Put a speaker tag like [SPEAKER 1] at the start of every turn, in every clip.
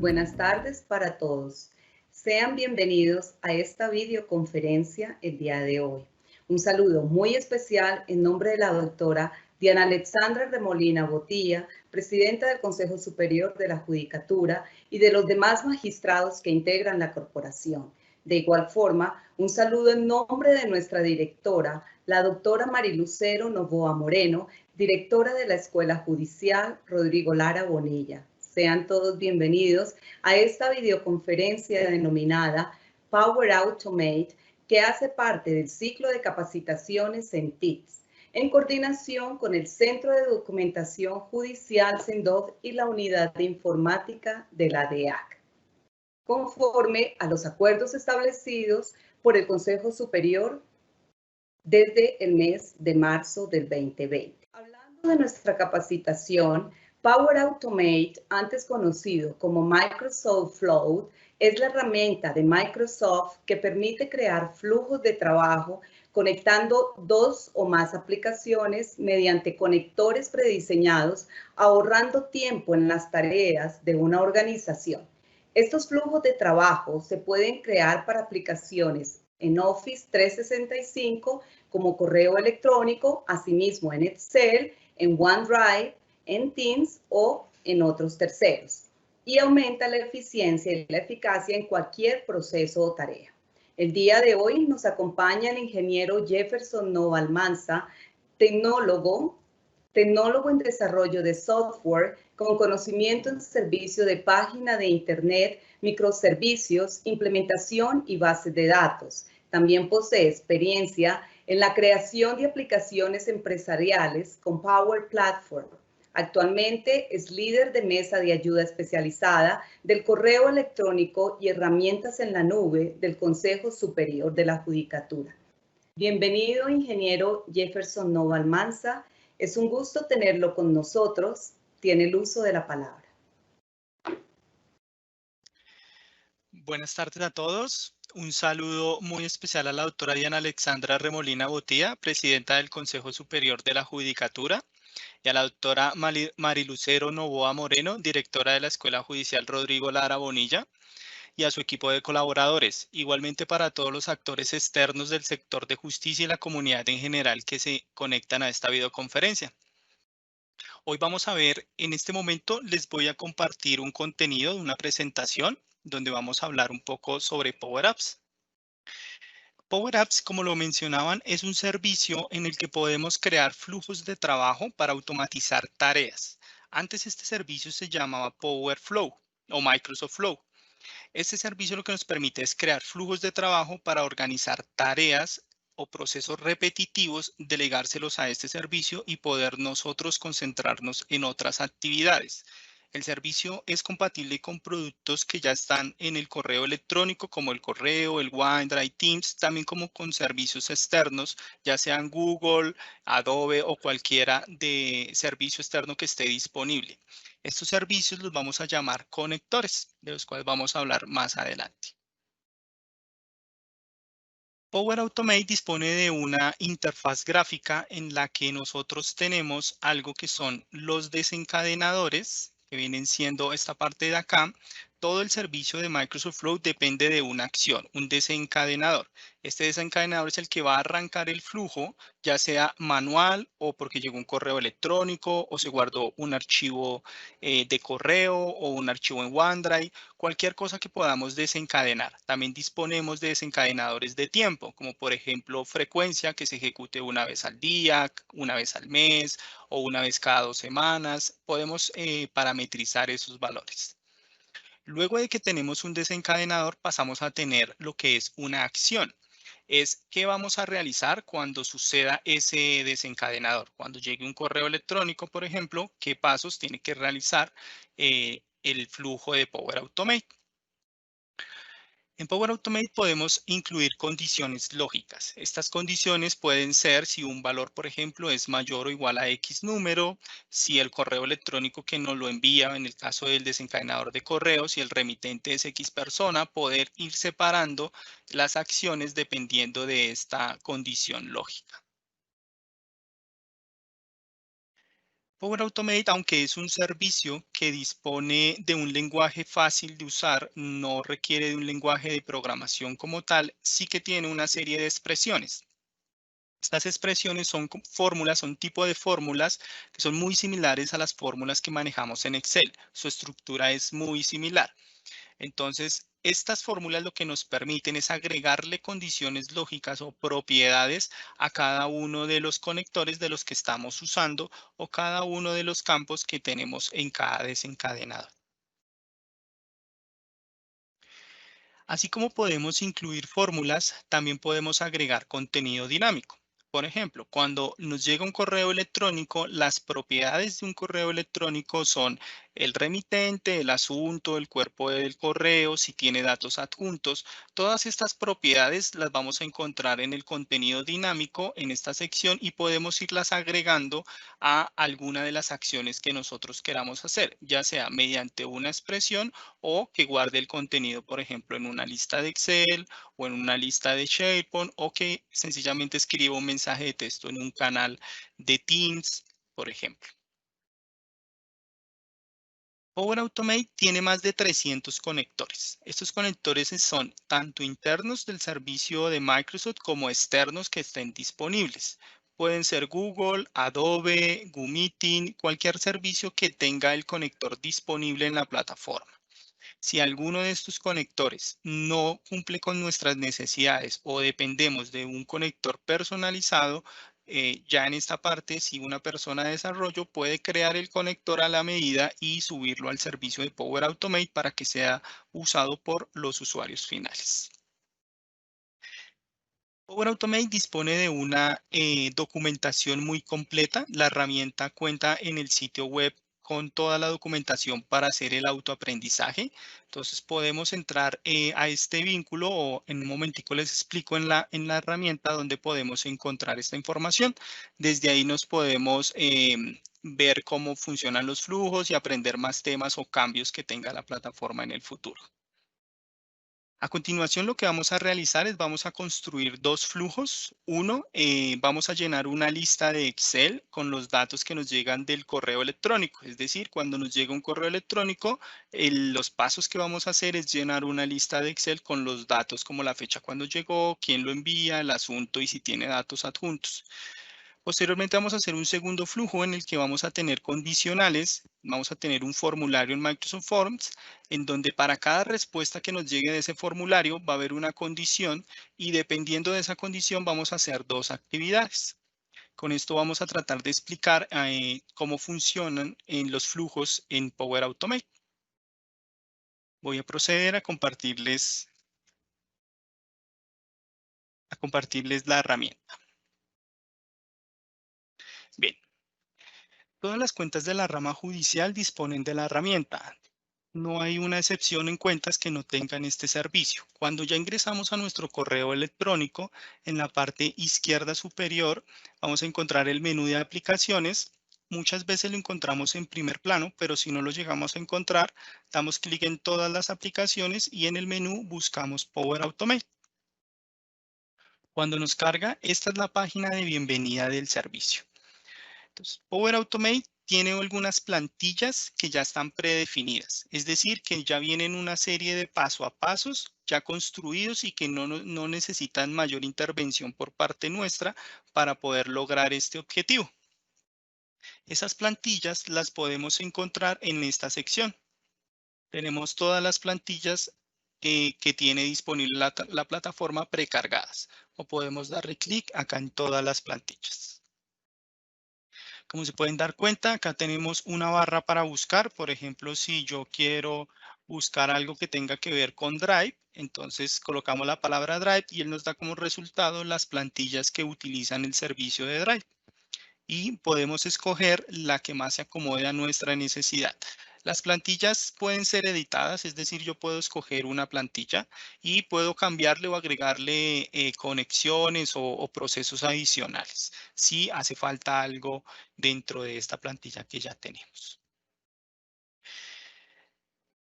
[SPEAKER 1] buenas tardes para todos. Sean bienvenidos a esta videoconferencia el día de hoy. Un saludo muy especial en nombre de la doctora Diana Alexandra Remolina Botilla, presidenta del Consejo Superior de la Judicatura y de los demás magistrados que integran la corporación. De igual forma, un saludo en nombre de nuestra directora, la doctora Marilucero Novoa Moreno, directora de la Escuela Judicial Rodrigo Lara Bonilla. Sean todos bienvenidos a esta videoconferencia denominada Power Automate, que hace parte del ciclo de capacitaciones en TICS, en coordinación con el Centro de Documentación Judicial CENDOV y la Unidad de Informática de la DEAC, conforme a los acuerdos establecidos por el Consejo Superior desde el mes de marzo del 2020. Hablando de nuestra capacitación, Power Automate, antes conocido como Microsoft Flow, es la herramienta de Microsoft que permite crear flujos de trabajo conectando dos o más aplicaciones mediante conectores prediseñados, ahorrando tiempo en las tareas de una organización. Estos flujos de trabajo se pueden crear para aplicaciones en Office 365 como correo electrónico, asimismo en Excel, en OneDrive, en Teams o en otros terceros, y aumenta la eficiencia y la eficacia en cualquier proceso o tarea. El día de hoy nos acompaña el ingeniero Jefferson Nova Almanza, tecnólogo en desarrollo de software con conocimiento en servicio de página de Internet, microservicios, implementación y bases de datos. También posee experiencia en la creación de aplicaciones empresariales con Power Platform. Actualmente es líder de mesa de ayuda especializada del correo electrónico y herramientas en la nube del Consejo Superior de la Judicatura. Bienvenido, ingeniero Jefferson Nova Almanza. Es un gusto tenerlo con nosotros. Tiene el uso de la palabra.
[SPEAKER 2] Buenas tardes a todos. Un saludo muy especial a la doctora Diana Alexandra Remolina Botilla, presidenta del Consejo Superior de la Judicatura, y a la doctora Marilucero Novoa Moreno, directora de la Escuela Judicial Rodrigo Lara Bonilla, y a su equipo de colaboradores. Igualmente para todos los actores externos del sector de justicia y la comunidad en general que se conectan a esta videoconferencia. Hoy vamos a ver, en este momento les voy a compartir un contenido de una presentación donde vamos a hablar un poco sobre Power Apps. Power Apps, como lo mencionaban, es un servicio en el que podemos crear flujos de trabajo para automatizar tareas. Antes este servicio se llamaba Power Flow o Microsoft Flow. Este servicio lo que nos permite es crear flujos de trabajo para organizar tareas o procesos repetitivos, delegárselos a este servicio y poder nosotros concentrarnos en otras actividades. El servicio es compatible con productos que ya están en el correo electrónico, como el correo, el OneDrive, Teams, también como con servicios externos, ya sean Google, Adobe o cualquiera de servicio externo que esté disponible. Estos servicios los vamos a llamar conectores, de los cuales vamos a hablar más adelante. Power Automate dispone de una interfaz gráfica en la que nosotros tenemos algo que son los desencadenadores, que vienen siendo esta parte de acá. Todo el servicio de Microsoft Flow depende de una acción, un desencadenador. Este desencadenador es el que va a arrancar el flujo, ya sea manual o porque llegó un correo electrónico o se guardó un archivo de correo o un archivo en OneDrive, cualquier cosa que podamos desencadenar. También disponemos de desencadenadores de tiempo, como por ejemplo frecuencia, que se ejecute una vez al día, una vez al mes o una vez cada 2 semanas. Podemos parametrizar esos valores. Luego de que tenemos un desencadenador, pasamos a tener lo que es una acción. Es qué vamos a realizar cuando suceda ese desencadenador. Cuando llegue un correo electrónico, por ejemplo, qué pasos tiene que realizar el flujo de Power Automate. En Power Automate podemos incluir condiciones lógicas. Estas condiciones pueden ser si un valor, por ejemplo, es mayor o igual a X número, si el correo electrónico que nos lo envía, en el caso del desencadenador de correo, si el remitente es X persona, poder ir separando las acciones dependiendo de esta condición lógica. Power Automate, aunque es un servicio que dispone de un lenguaje fácil de usar, no requiere de un lenguaje de programación como tal, sí que tiene una serie de expresiones. Estas expresiones son fórmulas, son tipo de fórmulas que son muy similares a las fórmulas que manejamos en Excel. Su estructura es muy similar. Entonces, estas fórmulas lo que nos permiten es agregarle condiciones lógicas o propiedades a cada uno de los conectores de los que estamos usando o cada uno de los campos que tenemos en cada desencadenado. Así como podemos incluir fórmulas, también podemos agregar contenido dinámico. Por ejemplo, cuando nos llega un correo electrónico, las propiedades de un correo electrónico son el remitente, el asunto, el cuerpo del correo, si tiene datos adjuntos. Todas estas propiedades las vamos a encontrar en el contenido dinámico en esta sección y podemos irlas agregando a alguna de las acciones que nosotros queramos hacer, ya sea mediante una expresión o que guarde el contenido, por ejemplo, en una lista de Excel o en una lista de SharePoint o que sencillamente escriba un mensaje de texto en un canal de Teams, por ejemplo. Power Automate tiene más de 300 conectores. Estos conectores son tanto internos del servicio de Microsoft como externos que estén disponibles. Pueden ser Google, Adobe, GoMeeting, cualquier servicio que tenga el conector disponible en la plataforma. Si alguno de estos conectores no cumple con nuestras necesidades o dependemos de un conector personalizado, ya en esta parte, si una persona de desarrollo puede crear el conector a la medida y subirlo al servicio de Power Automate para que sea usado por los usuarios finales. Power Automate dispone de una documentación muy completa. La herramienta cuenta en el sitio web con toda la documentación para hacer el autoaprendizaje. Entonces podemos entrar a este vínculo o en un momentico les explico en la herramienta donde podemos encontrar esta información. Desde ahí nos podemos ver cómo funcionan los flujos y aprender más temas o cambios que tenga la plataforma en el futuro. A continuación, lo que vamos a realizar es vamos a construir dos flujos. Uno, vamos a llenar una lista de Excel con los datos que nos llegan del correo electrónico. Es decir, cuando nos llega un correo electrónico, los pasos que vamos a hacer es llenar una lista de Excel con los datos como la fecha cuando llegó, quién lo envía, el asunto y si tiene datos adjuntos. Posteriormente vamos a hacer un segundo flujo en el que vamos a tener condicionales, vamos a tener un formulario en Microsoft Forms, en donde para cada respuesta que nos llegue de ese formulario va a haber una condición y dependiendo de esa condición vamos a hacer dos actividades. Con esto vamos a tratar de explicar cómo funcionan en los flujos en Power Automate. Voy a proceder a compartirles la herramienta. Bien, todas las cuentas de la rama judicial disponen de la herramienta. No hay una excepción en cuentas que no tengan este servicio. Cuando ya ingresamos a nuestro correo electrónico, en la parte izquierda superior vamos a encontrar el menú de aplicaciones. Muchas veces lo encontramos en primer plano, pero si no lo llegamos a encontrar, damos clic en todas las aplicaciones y en el menú buscamos Power Automate. Cuando nos carga, esta es la página de bienvenida del servicio. Entonces, Power Automate tiene algunas plantillas que ya están predefinidas, es decir, que ya vienen una serie de paso a pasos ya construidos y que no necesitan mayor intervención por parte nuestra para poder lograr este objetivo. Esas plantillas las podemos encontrar en esta sección. Tenemos todas las plantillas que tiene disponible la plataforma precargadas o podemos darle clic acá en todas las plantillas. Como se pueden dar cuenta, acá tenemos una barra para buscar. Por ejemplo, si yo quiero buscar algo que tenga que ver con Drive, entonces colocamos la palabra Drive y él nos da como resultado las plantillas que utilizan el servicio de Drive. Y podemos escoger la que más se acomode a nuestra necesidad. Las plantillas pueden ser editadas, es decir, yo puedo escoger una plantilla y puedo cambiarle o agregarle conexiones o procesos adicionales si hace falta algo dentro de esta plantilla que ya tenemos.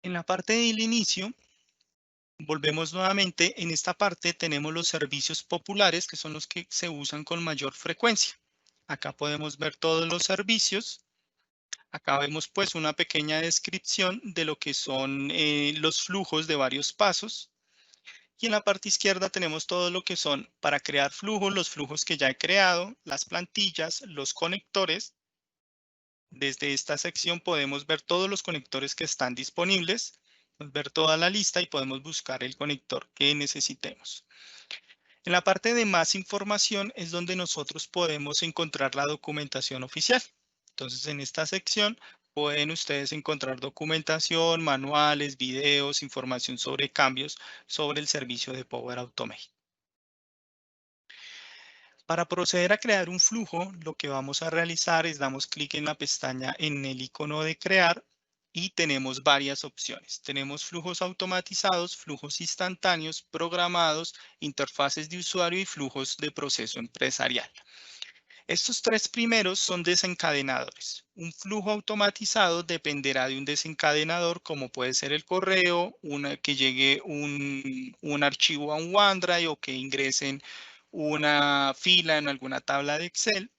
[SPEAKER 2] En la parte del inicio, volvemos nuevamente. En esta parte tenemos los servicios populares, que son los que se usan con mayor frecuencia. Acá podemos ver todos los servicios Acá vemos pues una pequeña descripción de lo que son los flujos de varios pasos. Y en la parte izquierda tenemos todo lo que son para crear flujos, los flujos que ya he creado, las plantillas, los conectores. Desde esta sección podemos ver todos los conectores que están disponibles, ver toda la lista y podemos buscar el conector que necesitemos. En la parte de más información es donde nosotros podemos encontrar la documentación oficial. Entonces, en esta sección pueden ustedes encontrar documentación, manuales, videos, información sobre cambios sobre el servicio de Power Automate. Para proceder a crear un flujo, lo que vamos a realizar es damos clic en la pestaña en el icono de crear y tenemos varias opciones. Tenemos flujos automatizados, flujos instantáneos, programados, interfaces de usuario y flujos de proceso empresarial. Estos tres primeros son desencadenadores. Un flujo automatizado dependerá de un desencadenador, como puede ser el correo, que llegue un archivo a un OneDrive o que ingresen una fila en alguna tabla de Excel.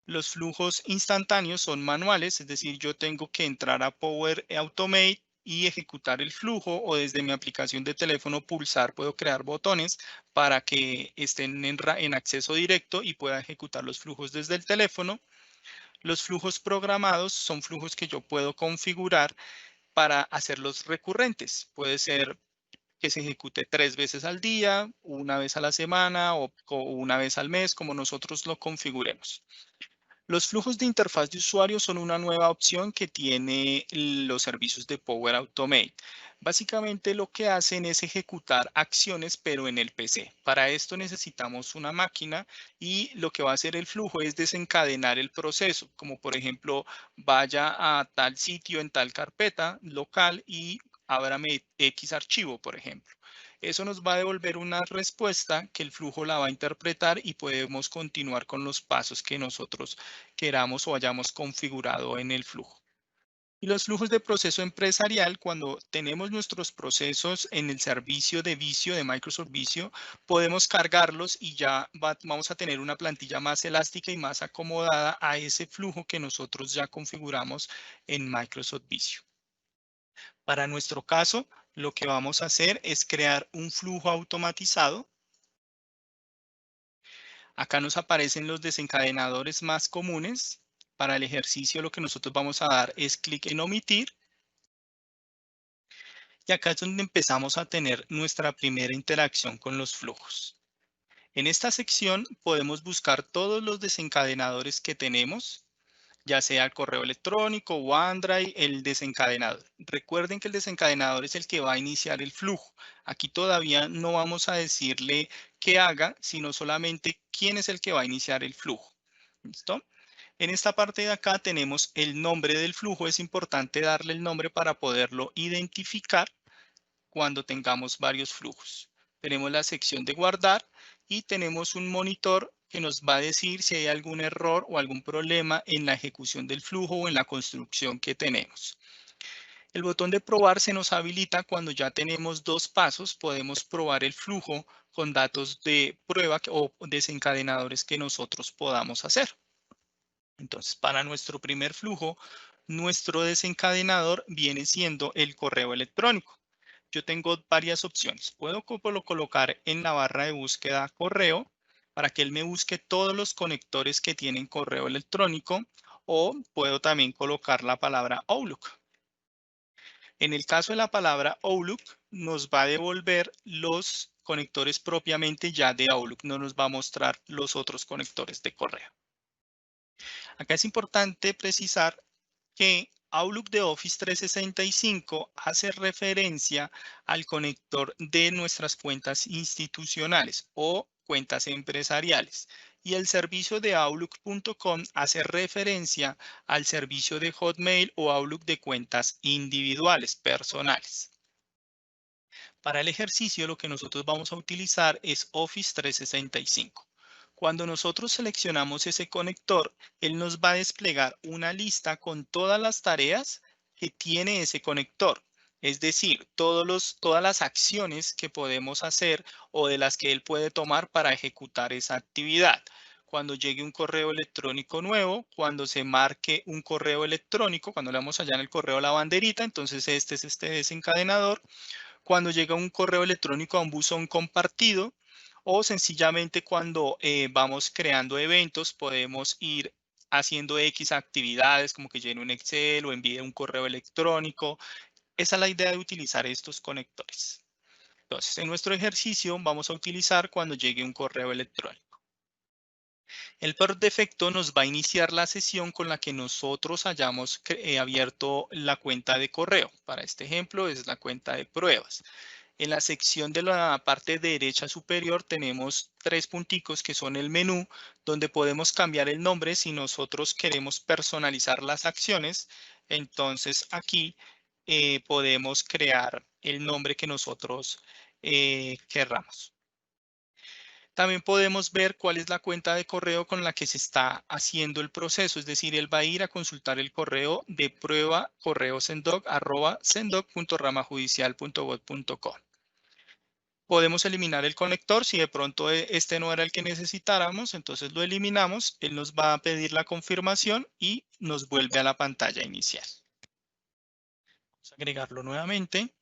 [SPEAKER 2] Los flujos instantáneos son manuales, es decir, yo tengo que entrar a Power Automate y ejecutar el flujo, o desde mi aplicación de teléfono pulsar, puedo crear botones para que estén en acceso directo y pueda ejecutar los flujos desde el teléfono. Los flujos programados son flujos que yo puedo configurar para hacerlos recurrentes. Puede ser que se ejecute 3 veces al día, una vez a la semana o una vez al mes, como nosotros lo configuremos. Los flujos de interfaz de usuario son una nueva opción que tiene los servicios de Power Automate. Básicamente lo que hacen es ejecutar acciones, pero en el PC. Para esto necesitamos una máquina y lo que va a hacer el flujo es desencadenar el proceso, como por ejemplo, vaya a tal sitio en tal carpeta local y ábrame X archivo, por ejemplo. Eso nos va a devolver una respuesta que el flujo la va a interpretar y podemos continuar con los pasos que nosotros queramos o hayamos configurado en el flujo. Y los flujos de proceso empresarial, cuando tenemos nuestros procesos en el servicio de Visio, de Microsoft Visio, podemos cargarlos y ya vamos a tener una plantilla más elástica y más acomodada a ese flujo que nosotros ya configuramos en Microsoft Visio. Para nuestro caso, lo que vamos a hacer es crear un flujo automatizado. Acá nos aparecen los desencadenadores más comunes. Para el ejercicio, lo que nosotros vamos a dar es clic en omitir. Y acá es donde empezamos a tener nuestra primera interacción con los flujos. En esta sección podemos buscar todos los desencadenadores que tenemos, ya sea el correo electrónico, OneDrive, el desencadenador. Recuerden que el desencadenador es el que va a iniciar el flujo. Aquí todavía no vamos a decirle qué haga, sino solamente quién es el que va a iniciar el flujo. ¿Listo? En esta parte de acá tenemos el nombre del flujo. Es importante darle el nombre para poderlo identificar cuando tengamos varios flujos. Tenemos la sección de guardar y tenemos un monitor que nos va a decir si hay algún error o algún problema en la ejecución del flujo o en la construcción que tenemos. El botón de probar se nos habilita cuando ya tenemos dos pasos. Podemos probar el flujo con datos de prueba o desencadenadores que nosotros podamos hacer. Entonces, para nuestro primer flujo, nuestro desencadenador viene siendo el correo electrónico. Yo tengo varias opciones. Puedo colocar en la barra de búsqueda correo para que él me busque todos los conectores que tienen correo electrónico, o puedo también colocar la palabra Outlook. En el caso de la palabra Outlook, nos va a devolver los conectores propiamente ya de Outlook. No nos va a mostrar los otros conectores de correo. Acá es importante precisar que Outlook de Office 365 hace referencia al conector de nuestras cuentas institucionales o cuentas empresariales, y el servicio de Outlook.com hace referencia al servicio de Hotmail o Outlook de cuentas individuales, personales. Para el ejercicio, lo que nosotros vamos a utilizar es Office 365. Cuando nosotros seleccionamos ese conector, él nos va a desplegar una lista con todas las tareas que tiene ese conector. Es decir, todas las acciones que podemos hacer o de las que él puede tomar para ejecutar esa actividad. cuando llegue un correo electrónico nuevo, cuando se marque un correo electrónico, cuando le damos allá en el correo la banderita, entonces este es este desencadenador, cuando llega un correo electrónico a un buzón compartido, o sencillamente cuando vamos creando eventos, podemos ir haciendo X actividades como que llene un Excel o envíe un correo electrónico. Esa es la idea de utilizar estos conectores. Entonces, en nuestro ejercicio vamos a utilizar cuando llegue un correo electrónico. El por defecto nos va a iniciar la sesión con la que nosotros hayamos abierto la cuenta de correo. Para este ejemplo es la cuenta de pruebas. En la sección de la parte derecha superior tenemos 3 punticos que son el menú, donde podemos cambiar el nombre si nosotros queremos personalizar las acciones. Entonces aquí podemos crear el nombre que nosotros querramos. También podemos ver cuál es la cuenta de correo con la que se está haciendo el proceso, es decir, él va a ir a consultar el correo de prueba correo sendoc@sendoc.ramajudicial.gov.co. Podemos eliminar el conector si de pronto este no era el que necesitáramos, entonces lo eliminamos, él nos va a pedir la confirmación y nos vuelve a la pantalla inicial. Vamos a agregarlo nuevamente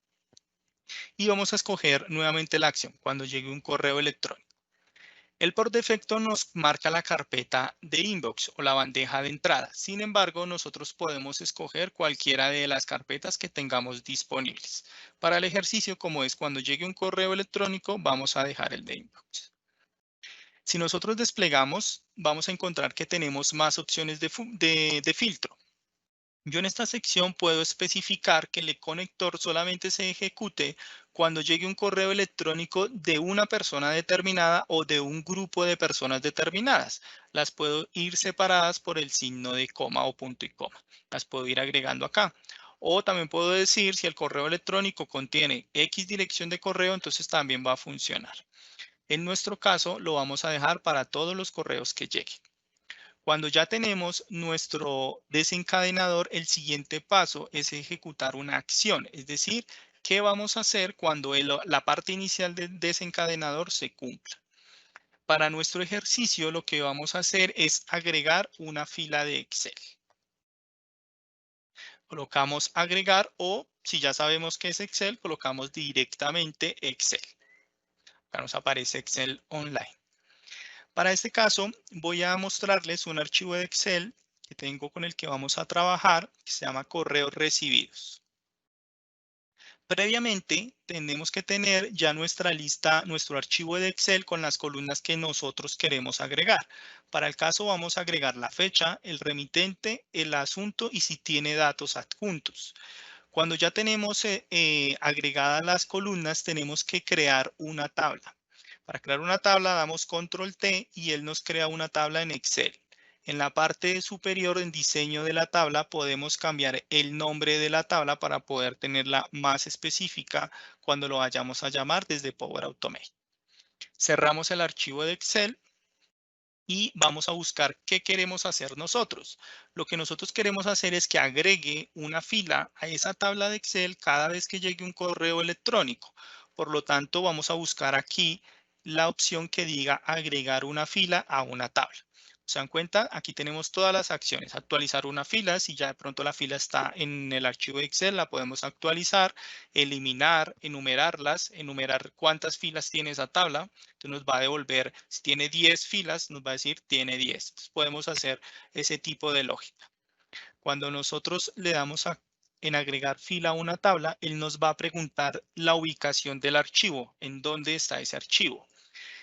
[SPEAKER 2] y vamos a escoger nuevamente la acción cuando llegue un correo electrónico. Él por defecto nos marca la carpeta de inbox o la bandeja de entrada. Sin embargo, nosotros podemos escoger cualquiera de las carpetas que tengamos disponibles. Para el ejercicio, como es cuando llegue un correo electrónico, vamos a dejar el de inbox. Si nosotros desplegamos, vamos a encontrar que tenemos más opciones de filtro. Yo en esta sección puedo especificar que el conector solamente se ejecute cuando llegue un correo electrónico de una persona determinada o de un grupo de personas determinadas. Las puedo ir separadas por el signo de coma o punto y coma. Las puedo ir agregando acá. O también puedo decir si el correo electrónico contiene X dirección de correo, entonces también va a funcionar. En nuestro caso, lo vamos a dejar para todos los correos que lleguen. Cuando ya tenemos nuestro desencadenador, el siguiente paso es ejecutar una acción, es decir, ¿qué vamos a hacer cuando la parte inicial del desencadenador se cumpla? Para nuestro ejercicio, lo que vamos a hacer es agregar una fila de Excel. Colocamos agregar o, si ya sabemos qué es Excel, colocamos directamente Excel. Acá nos aparece Excel Online. Para este caso, voy a mostrarles un archivo de Excel que tengo con el que vamos a trabajar, que se llama correos recibidos. Previamente, tenemos que tener ya nuestra lista, nuestro archivo de Excel con las columnas que nosotros queremos agregar. Para el caso, vamos a agregar la fecha, el remitente, el asunto y si tiene datos adjuntos. Cuando ya tenemos agregadas las columnas, tenemos que crear una tabla. Para crear una tabla damos control T y él nos crea una tabla en Excel. En la parte superior en diseño de la tabla podemos cambiar el nombre de la tabla para poder tenerla más específica cuando lo vayamos a llamar desde Power Automate. Cerramos el archivo de Excel y vamos a buscar qué queremos hacer nosotros. Lo que nosotros queremos hacer es que agregue una fila a esa tabla de Excel cada vez que llegue un correo electrónico. Por lo tanto, vamos a buscar aquí la opción que diga agregar una fila a una tabla. ¿Se dan cuenta? Aquí tenemos todas las acciones. Actualizar una fila, si ya de pronto la fila está en el archivo de Excel, la podemos actualizar, eliminar, enumerarlas, enumerar cuántas filas tiene esa tabla. Entonces nos va a devolver, si tiene 10 filas, nos va a decir tiene 10. Entonces podemos hacer ese tipo de lógica. Cuando nosotros le damos en agregar fila a una tabla, él nos va a preguntar la ubicación del archivo, en dónde está ese archivo.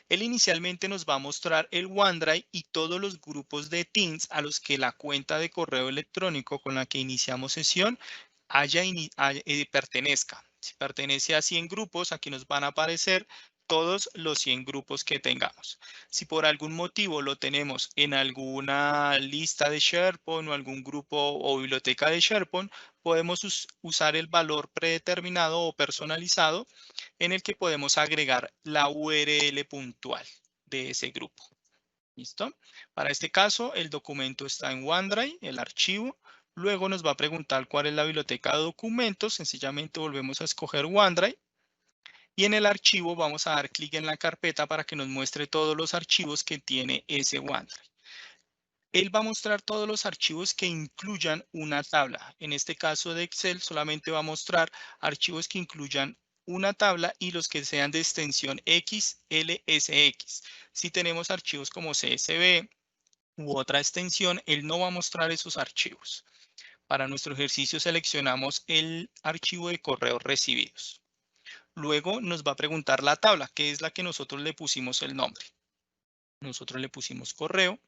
[SPEAKER 2] Él inicialmente nos va a mostrar el OneDrive y todos los grupos de Teams a los que la cuenta de correo electrónico con la que iniciamos sesión pertenezca. Si pertenece a 100 grupos, aquí nos van a aparecer todos los 100 grupos que tengamos. Si por algún motivo lo tenemos en alguna lista de SharePoint o algún grupo o biblioteca de SharePoint, podemos usar el valor predeterminado o personalizado en el que podemos agregar la URL puntual de ese grupo. ¿Listo? Para este caso, el documento está en OneDrive, el archivo. Luego nos va a preguntar cuál es la biblioteca de documentos. Sencillamente volvemos a escoger OneDrive. Y en el archivo vamos a dar clic en la carpeta para que nos muestre todos los archivos que tiene ese OneDrive. Él va a mostrar todos los archivos que incluyan una tabla. En este caso de Excel solamente va a mostrar archivos que incluyan una tabla y los que sean de extensión XLSX. Si tenemos archivos como CSV u otra extensión, él no va a mostrar esos archivos. Para nuestro ejercicio seleccionamos el archivo de correos recibidos. Luego nos va a preguntar la tabla, que es la que nosotros le pusimos el nombre. Nosotros le pusimos correo.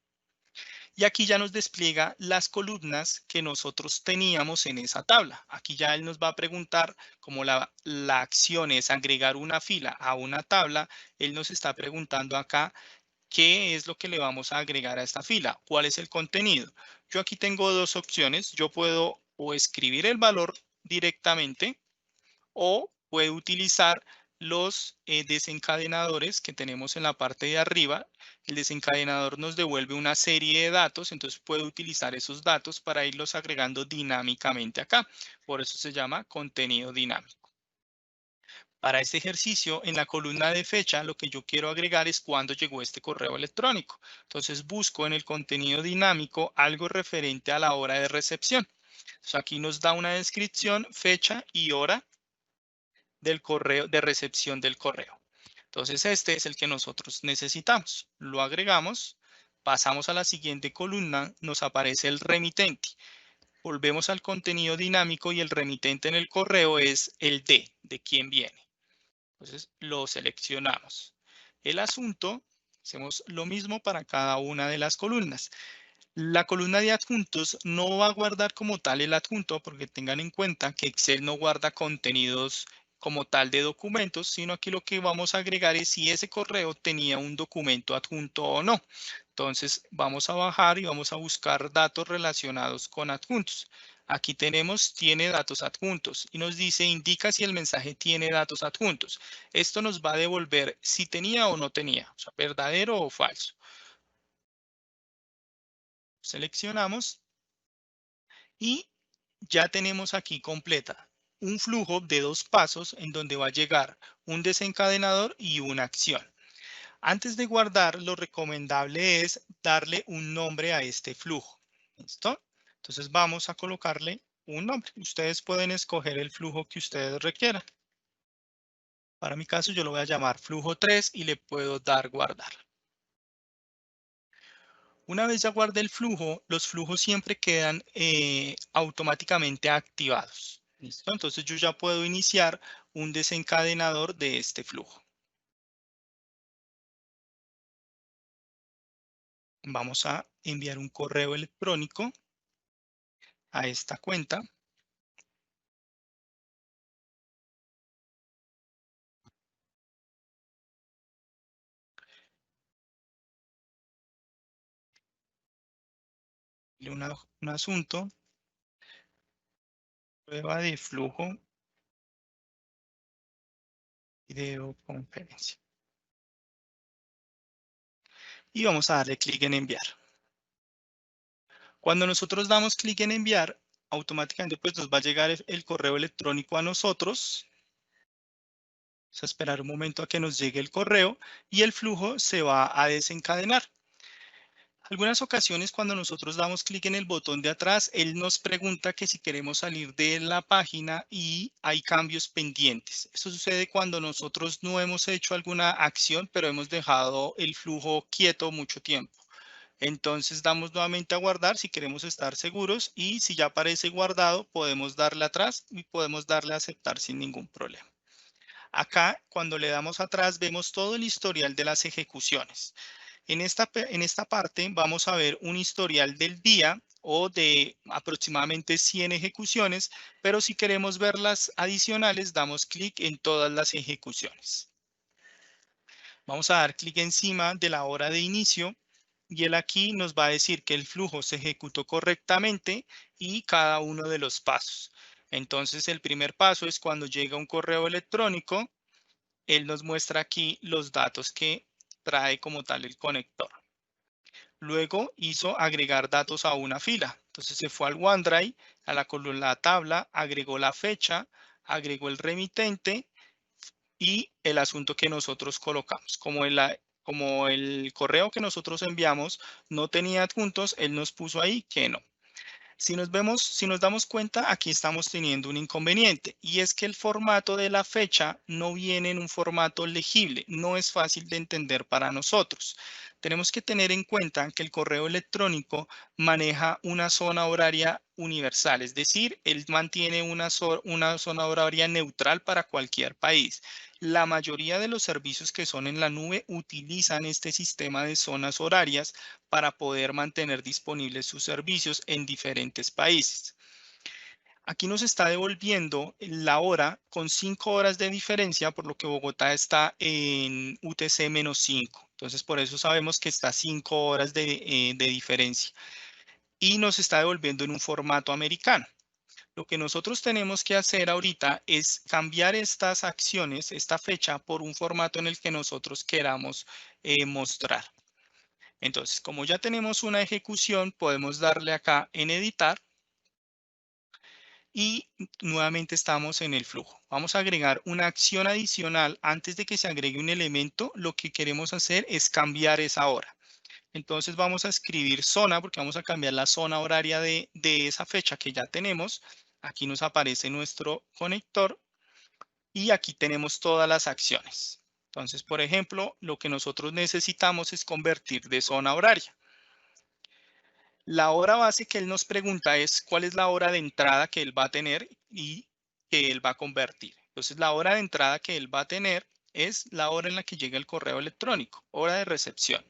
[SPEAKER 2] Y aquí ya nos despliega las columnas que nosotros teníamos en esa tabla. Aquí ya él nos va a preguntar, como la acción es agregar una fila a una tabla, él nos está preguntando acá qué es lo que le vamos a agregar a esta fila, cuál es el contenido. Yo aquí tengo dos opciones. Yo puedo o escribir el valor directamente o puedo utilizar los desencadenadores que tenemos en la parte de arriba. El desencadenador nos devuelve una serie de datos, entonces puedo utilizar esos datos para irlos agregando dinámicamente acá. Por eso se llama contenido dinámico. Para este ejercicio, en la columna de fecha, lo que yo quiero agregar es cuándo llegó este correo electrónico. Entonces busco en el contenido dinámico algo referente a la hora de recepción. Entonces aquí nos da una descripción, fecha y hora del correo, de recepción del correo. Entonces este es el que nosotros necesitamos. Lo agregamos, pasamos a la siguiente columna, nos aparece el remitente. Volvemos al contenido dinámico y el remitente en el correo es el de quién viene. Entonces lo seleccionamos. El asunto, hacemos lo mismo para cada una de las columnas. La columna de adjuntos no va a guardar como tal el adjunto porque tengan en cuenta que Excel no guarda contenidos como tal de documentos, sino aquí lo que vamos a agregar es si ese correo tenía un documento adjunto o no. Entonces vamos a bajar y vamos a buscar datos relacionados con adjuntos. Aquí tenemos tiene datos adjuntos y nos dice indica si el mensaje tiene datos adjuntos. Esto nos va a devolver si tenía o no tenía, o sea, verdadero o falso. Seleccionamos y ya tenemos aquí completa un flujo de 2 pasos en donde va a llegar un desencadenador y una acción. Antes de guardar, lo recomendable es darle un nombre a este flujo. ¿Listo? Entonces vamos a colocarle un nombre. Ustedes pueden escoger el flujo que ustedes requieran. Para mi caso, yo lo voy a llamar flujo 3 y le puedo dar guardar. Una vez ya guardé el flujo, los flujos siempre quedan automáticamente activados. ¿Listo? Entonces yo ya puedo iniciar un desencadenador de este flujo. Vamos a enviar un correo electrónico a esta cuenta. Un asunto, prueba de flujo, videoconferencia. Y vamos a darle clic en enviar. Cuando nosotros damos clic en enviar, automáticamente pues nos va a llegar el correo electrónico a nosotros. Vamos a esperar un momento a que nos llegue el correo y el flujo se va a desencadenar. Algunas ocasiones cuando nosotros damos clic en el botón de atrás, él nos pregunta que si queremos salir de la página y hay cambios pendientes. Eso sucede cuando nosotros no hemos hecho alguna acción, pero hemos dejado el flujo quieto mucho tiempo. Entonces damos nuevamente a guardar si queremos estar seguros y si ya aparece guardado, podemos darle atrás y podemos darle a aceptar sin ningún problema. Acá, cuando le damos atrás, vemos todo el historial de las ejecuciones. En esta parte vamos a ver un historial del día o de aproximadamente 100 ejecuciones, pero si queremos ver las adicionales, damos clic en todas las ejecuciones. Vamos a dar clic encima de la hora de inicio y él aquí nos va a decir que el flujo se ejecutó correctamente y cada uno de los pasos. Entonces, el primer paso es cuando llega un correo electrónico, él nos muestra aquí los datos que trae como tal el conector. Luego hizo agregar datos a una fila. Entonces se fue al OneDrive, a la columna tabla, agregó la fecha, agregó el remitente y el asunto que nosotros colocamos. Como el correo que nosotros enviamos no tenía adjuntos, él nos puso ahí que no. Si nos damos cuenta, aquí estamos teniendo un inconveniente y es que el formato de la fecha no viene en un formato legible, no es fácil de entender para nosotros. Tenemos que tener en cuenta que el correo electrónico maneja una zona horaria universal, es decir, él mantiene una zona horaria neutral para cualquier país. La mayoría de los servicios que son en la nube utilizan este sistema de zonas horarias para poder mantener disponibles sus servicios en diferentes países. Aquí nos está devolviendo la hora con 5 horas de diferencia, por lo que Bogotá está en UTC-5. Entonces, por eso sabemos que está 5 horas de diferencia. Y nos está devolviendo en un formato americano. Lo que nosotros tenemos que hacer ahorita es cambiar estas acciones, esta fecha, por un formato en el que nosotros queramos mostrar. Entonces, como ya tenemos una ejecución, podemos darle acá en editar y nuevamente estamos en el flujo. Vamos a agregar una acción adicional. Antes de que se agregue un elemento, lo que queremos hacer es cambiar esa hora. Entonces vamos a escribir zona porque vamos a cambiar la zona horaria de esa fecha que ya tenemos. Aquí nos aparece nuestro conector y aquí tenemos todas las acciones. Entonces, por ejemplo, lo que nosotros necesitamos es convertir de zona horaria. La hora base que él nos pregunta es cuál es la hora de entrada que él va a tener y que él va a convertir. Entonces, la hora de entrada que él va a tener es la hora en la que llega el correo electrónico, hora de recepción.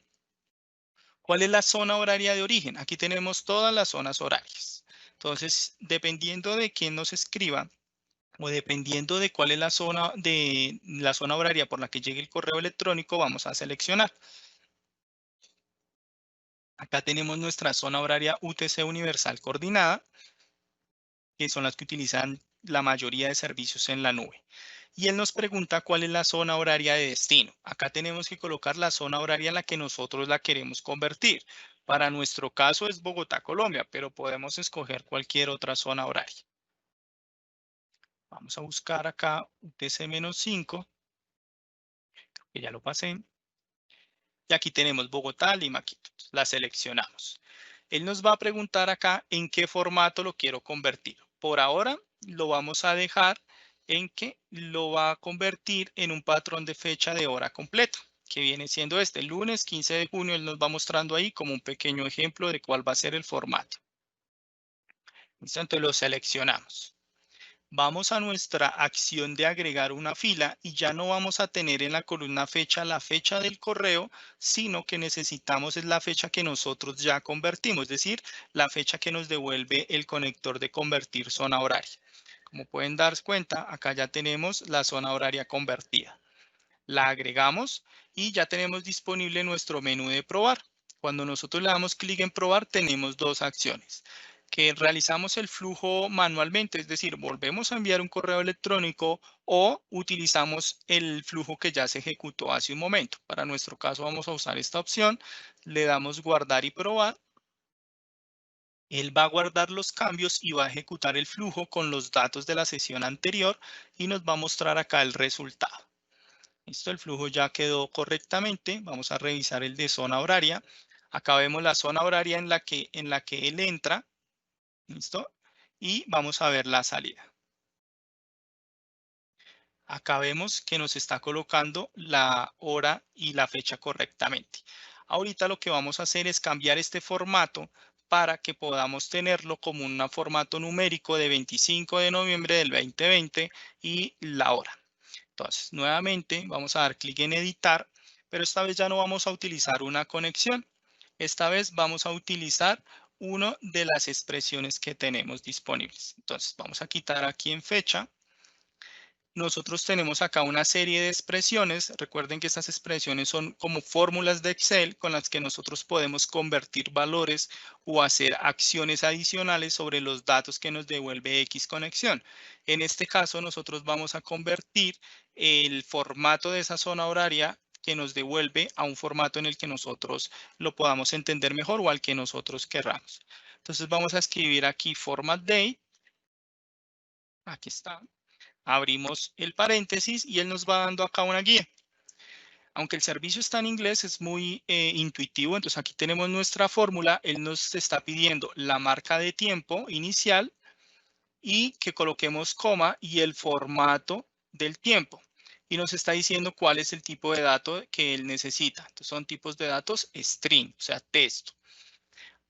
[SPEAKER 2] ¿Cuál es la zona horaria de origen? Aquí tenemos todas las zonas horarias. Entonces, dependiendo de quién nos escriba o dependiendo de cuál es la zona horaria por la que llegue el correo electrónico, vamos a seleccionar. Acá tenemos nuestra zona horaria UTC Universal Coordinada, que son las que utilizan la mayoría de servicios en la nube. Y él nos pregunta cuál es la zona horaria de destino. Acá tenemos que colocar la zona horaria en la que nosotros la queremos convertir. Para nuestro caso es Bogotá, Colombia, pero podemos escoger cualquier otra zona horaria. Vamos a buscar acá UTC-5, que ya lo pasé. Y aquí tenemos Bogotá, Lima, Quito. La seleccionamos. Él nos va a preguntar acá en qué formato lo quiero convertir. Por ahora lo vamos a dejar en que lo va a convertir en un patrón de fecha de hora completa, que viene siendo este. El lunes 15 de junio él nos va mostrando ahí como un pequeño ejemplo de cuál va a ser el formato. ¿Listo? Entonces lo seleccionamos. Vamos a nuestra acción de agregar una fila y ya no vamos a tener en la columna fecha la fecha del correo, sino que necesitamos es la fecha que nosotros ya convertimos, es decir, la fecha que nos devuelve el conector de convertir zona horaria. Como pueden darse cuenta, acá ya tenemos la zona horaria convertida. La agregamos y ya tenemos disponible nuestro menú de probar. Cuando nosotros le damos clic en probar, tenemos dos acciones. Que realizamos el flujo manualmente, es decir, volvemos a enviar un correo electrónico o utilizamos el flujo que ya se ejecutó hace un momento. Para nuestro caso vamos a usar esta opción, le damos guardar y probar. Él va a guardar los cambios y va a ejecutar el flujo con los datos de la sesión anterior y nos va a mostrar acá el resultado. Listo, el flujo ya quedó correctamente. Vamos a revisar el de zona horaria. Acá vemos la zona horaria en la que él entra. ¿Listo? Y vamos a ver la salida. Acá vemos que nos está colocando la hora y la fecha correctamente. Ahorita lo que vamos a hacer es cambiar este formato para que podamos tenerlo como un formato numérico de 25 de noviembre del 2020 y la hora. Entonces, nuevamente vamos a dar clic en editar, pero esta vez ya no vamos a utilizar una conexión. Esta vez vamos a utilizar una de las expresiones que tenemos disponibles. Entonces, vamos a quitar aquí en fecha. Nosotros tenemos acá una serie de expresiones. Recuerden que estas expresiones son como fórmulas de Excel con las que nosotros podemos convertir valores o hacer acciones adicionales sobre los datos que nos devuelve X conexión. En este caso, nosotros vamos a convertir el formato de esa zona horaria que nos devuelve a un formato en el que nosotros lo podamos entender mejor o al que nosotros querramos. Entonces vamos a escribir aquí format day. Aquí está. abrimos el paréntesis y él nos va dando acá una guía. Aunque el servicio está en inglés, es muy intuitivo. Entonces aquí tenemos nuestra fórmula. Él nos está pidiendo la marca de tiempo inicial y que coloquemos coma y el formato del tiempo. Y nos está diciendo cuál es el tipo de dato que él necesita. Entonces son tipos de datos string, o sea, texto.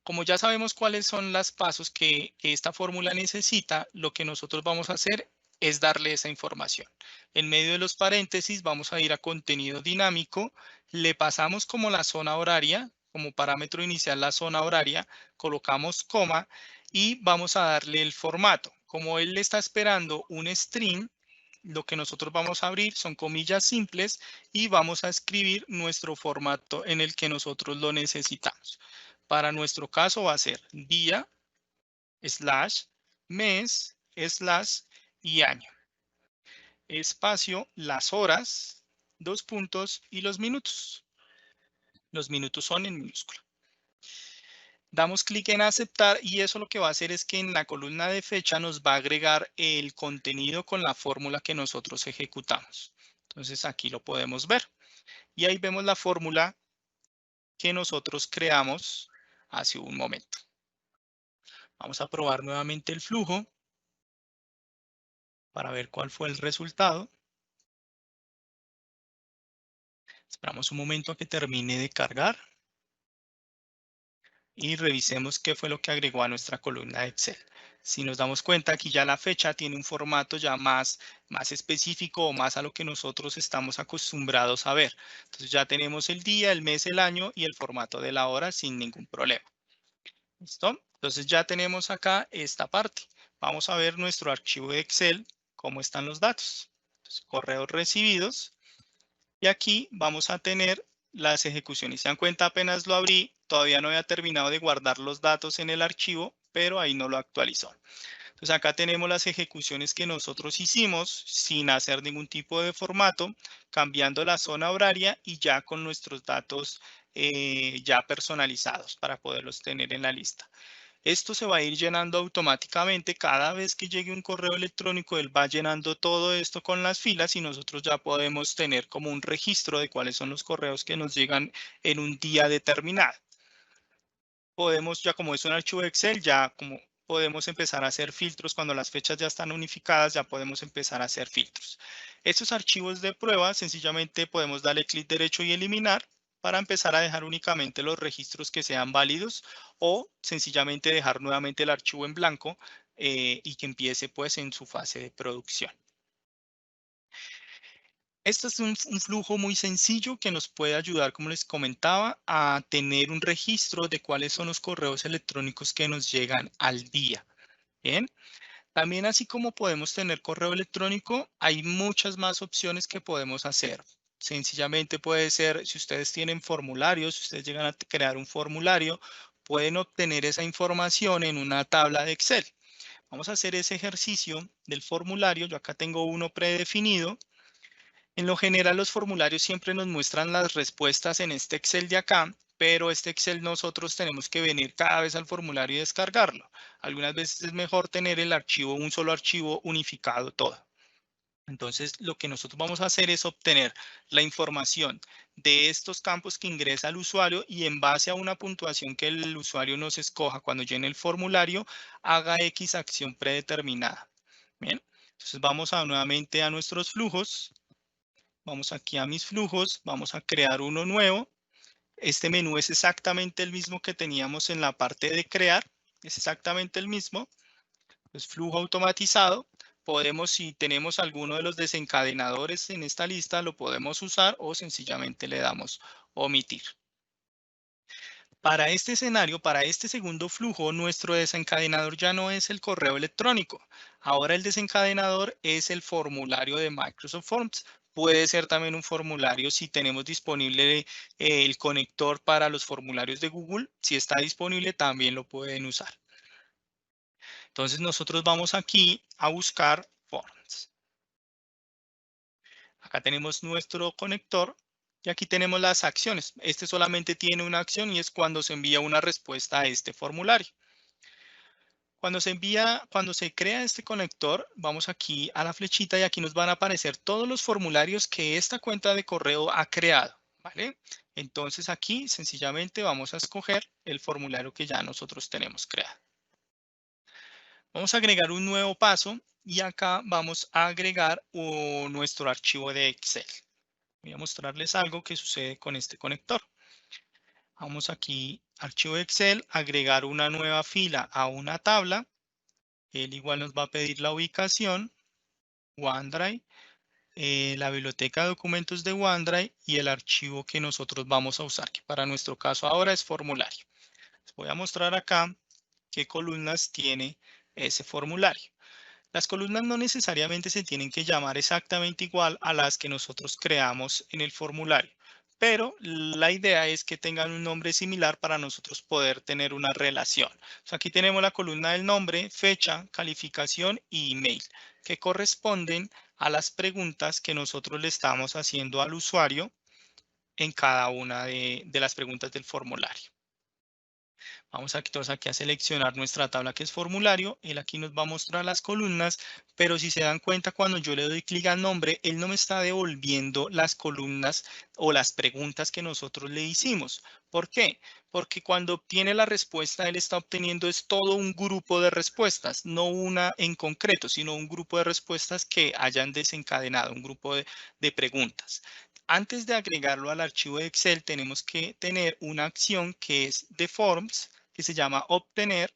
[SPEAKER 2] Como ya sabemos cuáles son los pasos que esta fórmula necesita, lo que nosotros vamos a hacer es darle esa información. En medio de los paréntesis vamos a ir a contenido dinámico, le pasamos como la zona horaria, como parámetro inicial la zona horaria, colocamos coma y vamos a darle el formato. Como él le está esperando un string, lo que nosotros vamos a abrir son comillas simples y vamos a escribir nuestro formato en el que nosotros lo necesitamos. Para nuestro caso va a ser día, slash, mes, slash y año. Espacio, las horas, dos puntos y los minutos. Los minutos son en minúscula. Damos clic en aceptar y eso lo que va a hacer es que en la columna de fecha nos va a agregar el contenido con la fórmula que nosotros ejecutamos. Entonces aquí lo podemos ver. Y ahí vemos la fórmula que nosotros creamos hace un momento. Vamos a probar nuevamente el flujo para ver cuál fue el resultado. Esperamos un momento a que termine de cargar y revisemos qué fue lo que agregó a nuestra columna de Excel. Si nos damos cuenta, aquí ya la fecha tiene un formato ya más específico o más a lo que nosotros estamos acostumbrados a ver. Entonces ya tenemos el día, el mes, el año y el formato de la hora sin ningún problema. ¿Listo? Entonces ya tenemos acá esta parte. Vamos a ver nuestro archivo de Excel, cómo están los datos. Entonces, correos recibidos. Y aquí vamos a tener las ejecuciones. Se dan cuenta, apenas lo abrí, todavía no había terminado de guardar los datos en el archivo, pero ahí no lo actualizó. Entonces acá tenemos las ejecuciones que nosotros hicimos sin hacer ningún tipo de formato, cambiando la zona horaria y ya con nuestros datos ya personalizados para poderlos tener en la lista. Esto se va a ir llenando automáticamente. Cada vez que llegue un correo electrónico, él va llenando todo esto con las filas y nosotros ya podemos tener como un registro de cuáles son los correos que nos llegan en un día determinado. Podemos, ya como es un archivo Excel, ya como podemos empezar a hacer filtros cuando las fechas ya están unificadas, ya podemos empezar a hacer filtros. Estos archivos de prueba, sencillamente podemos darle clic derecho y eliminar para empezar a dejar únicamente los registros que sean válidos o sencillamente dejar nuevamente el archivo en blanco y que empiece pues en su fase de producción. Esto es un flujo muy sencillo que nos puede ayudar, como les comentaba, a tener un registro de cuáles son los correos electrónicos que nos llegan al día. Bien. También así como podemos tener correo electrónico, hay muchas más opciones que podemos hacer. Sencillamente puede ser, si ustedes tienen formularios, si ustedes llegan a crear un formulario, pueden obtener esa información en una tabla de Excel. Vamos a hacer ese ejercicio del formulario. Yo acá tengo uno predefinido. En lo general, los formularios siempre nos muestran las respuestas en este Excel de acá, pero este Excel nosotros tenemos que venir cada vez al formulario y descargarlo. Algunas veces es mejor tener el archivo, un solo archivo unificado todo. Entonces, lo que nosotros vamos a hacer es obtener la información de estos campos que ingresa el usuario y en base a una puntuación que el usuario nos escoja cuando llene el formulario, haga X acción predeterminada. Bien, entonces vamos nuevamente a nuestros flujos. Vamos aquí a mis flujos, vamos a crear uno nuevo. Este menú es exactamente el mismo que teníamos en la parte de crear, es exactamente el mismo. Es flujo automatizado. Podemos, si tenemos alguno de los desencadenadores en esta lista, lo podemos usar o sencillamente le damos omitir. Para este escenario, para este segundo flujo, nuestro desencadenador ya no es el correo electrónico. Ahora el desencadenador es el formulario de Microsoft Forms. Puede ser también un formulario si tenemos disponible el conector para los formularios de Google. Si está disponible, también lo pueden usar. Entonces nosotros vamos aquí a buscar Forms. Acá tenemos nuestro conector. Y aquí tenemos las acciones. Este solamente tiene una acción y es cuando se envía una respuesta a este formulario. Cuando se crea este conector, vamos aquí a la flechita y aquí nos van a aparecer todos los formularios que esta cuenta de correo ha creado, ¿vale? Entonces aquí sencillamente vamos a escoger el formulario que ya nosotros tenemos creado. Vamos a agregar un nuevo paso y acá vamos a agregar nuestro archivo de Excel. Voy a mostrarles algo que sucede con este conector. Vamos aquí, archivo de Excel, agregar una nueva fila a una tabla. Él igual nos va a pedir la ubicación, OneDrive, la biblioteca de documentos de OneDrive y el archivo que nosotros vamos a usar, que para nuestro caso ahora es formulario. Les voy a mostrar acá qué columnas tiene ese formulario. Las columnas no necesariamente se tienen que llamar exactamente igual a las que nosotros creamos en el formulario, pero la idea es que tengan un nombre similar para nosotros poder tener una relación. Aquí tenemos la columna del nombre, fecha, calificación y email, que corresponden a las preguntas que nosotros le estamos haciendo al usuario en cada una de las preguntas del formulario. Vamos entonces aquí a seleccionar nuestra tabla que es formulario. Él aquí nos va a mostrar las columnas, pero si se dan cuenta cuando yo le doy clic al nombre, él no me está devolviendo las columnas o las preguntas que nosotros le hicimos. ¿Por qué? Porque cuando obtiene la respuesta, él está obteniendo es todo un grupo de respuestas, no una en concreto, sino un grupo de respuestas que hayan desencadenado, un grupo de preguntas. Antes de agregarlo al archivo de Excel, tenemos que tener una acción que es de forms, que se llama obtener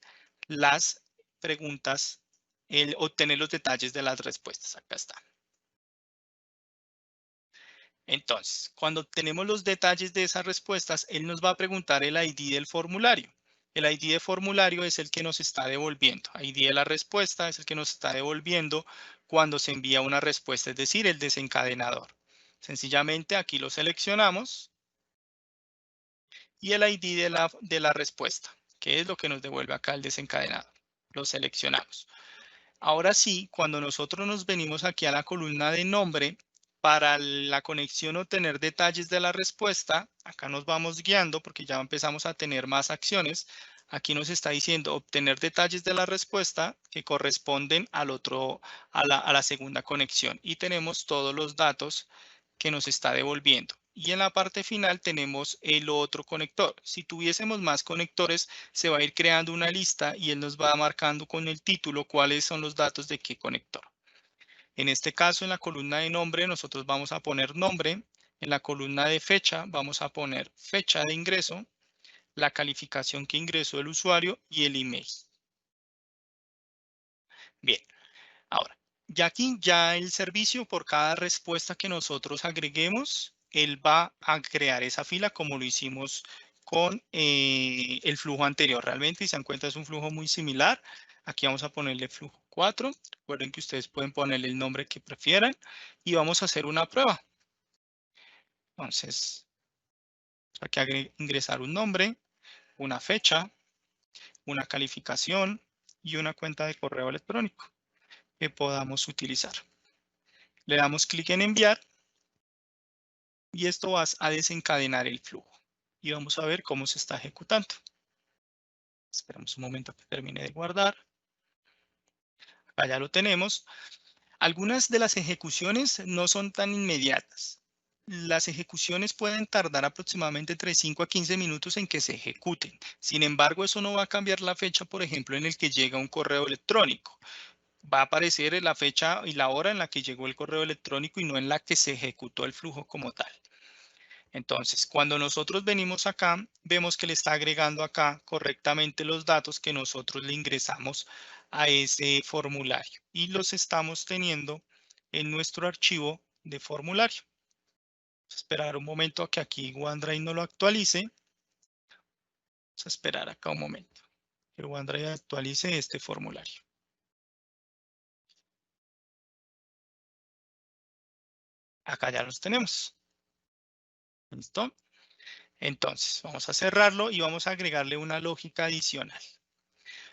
[SPEAKER 2] las preguntas, obtener los detalles de las respuestas. Acá está. Entonces, cuando obtenemos los detalles de esas respuestas, él nos va a preguntar el ID del formulario. El ID de formulario es el que nos está devolviendo. ID de la respuesta es el que nos está devolviendo cuando se envía una respuesta, es decir, el desencadenador. Sencillamente aquí lo seleccionamos y el ID de la respuesta, que es lo que nos devuelve acá el desencadenador. Lo seleccionamos. Ahora sí, cuando nosotros nos venimos aquí a la columna de nombre, para la conexión obtener detalles de la respuesta, acá nos vamos guiando porque ya empezamos a tener más acciones. Aquí nos está diciendo obtener detalles de la respuesta que corresponden al a la segunda conexión. Y tenemos todos los datos que nos está devolviendo. Y en la parte final tenemos el otro conector. Si tuviésemos más conectores, se va a ir creando una lista y él nos va marcando con el título cuáles son los datos de qué conector. En este caso, en la columna de nombre, nosotros vamos a poner nombre. En la columna de fecha, vamos a poner fecha de ingreso, la calificación que ingresó el usuario y el email. Bien, ahora, ya aquí ya el servicio por cada respuesta que nosotros agreguemos, él va a crear esa fila como lo hicimos con el flujo anterior. Realmente, si se dan cuenta, es un flujo muy similar. Aquí vamos a ponerle flujo 4. Recuerden que ustedes pueden ponerle el nombre que prefieran y vamos a hacer una prueba. Entonces, hay que ingresar un nombre, una fecha, una calificación y una cuenta de correo electrónico que podamos utilizar. Le damos clic en enviar y esto va a desencadenar el flujo. Y vamos a ver cómo se está ejecutando. Esperamos un momento que termine de guardar. Acá ya lo tenemos. Algunas de las ejecuciones no son tan inmediatas. Las ejecuciones pueden tardar aproximadamente entre 5 a 15 minutos en que se ejecuten. Sin embargo, eso no va a cambiar la fecha, por ejemplo, en el que llega un correo electrónico. Va a aparecer la fecha y la hora en la que llegó el correo electrónico y no en la que se ejecutó el flujo como tal. Entonces, cuando nosotros venimos acá, vemos que le está agregando acá correctamente los datos que nosotros le ingresamos a ese formulario y los estamos teniendo en nuestro archivo de formulario. Vamos a esperar un momento a que aquí OneDrive no lo actualice. Vamos a esperar acá un momento que OneDrive actualice este formulario. Acá ya los tenemos. ¿Listo? Entonces, vamos a cerrarlo y vamos a agregarle una lógica adicional.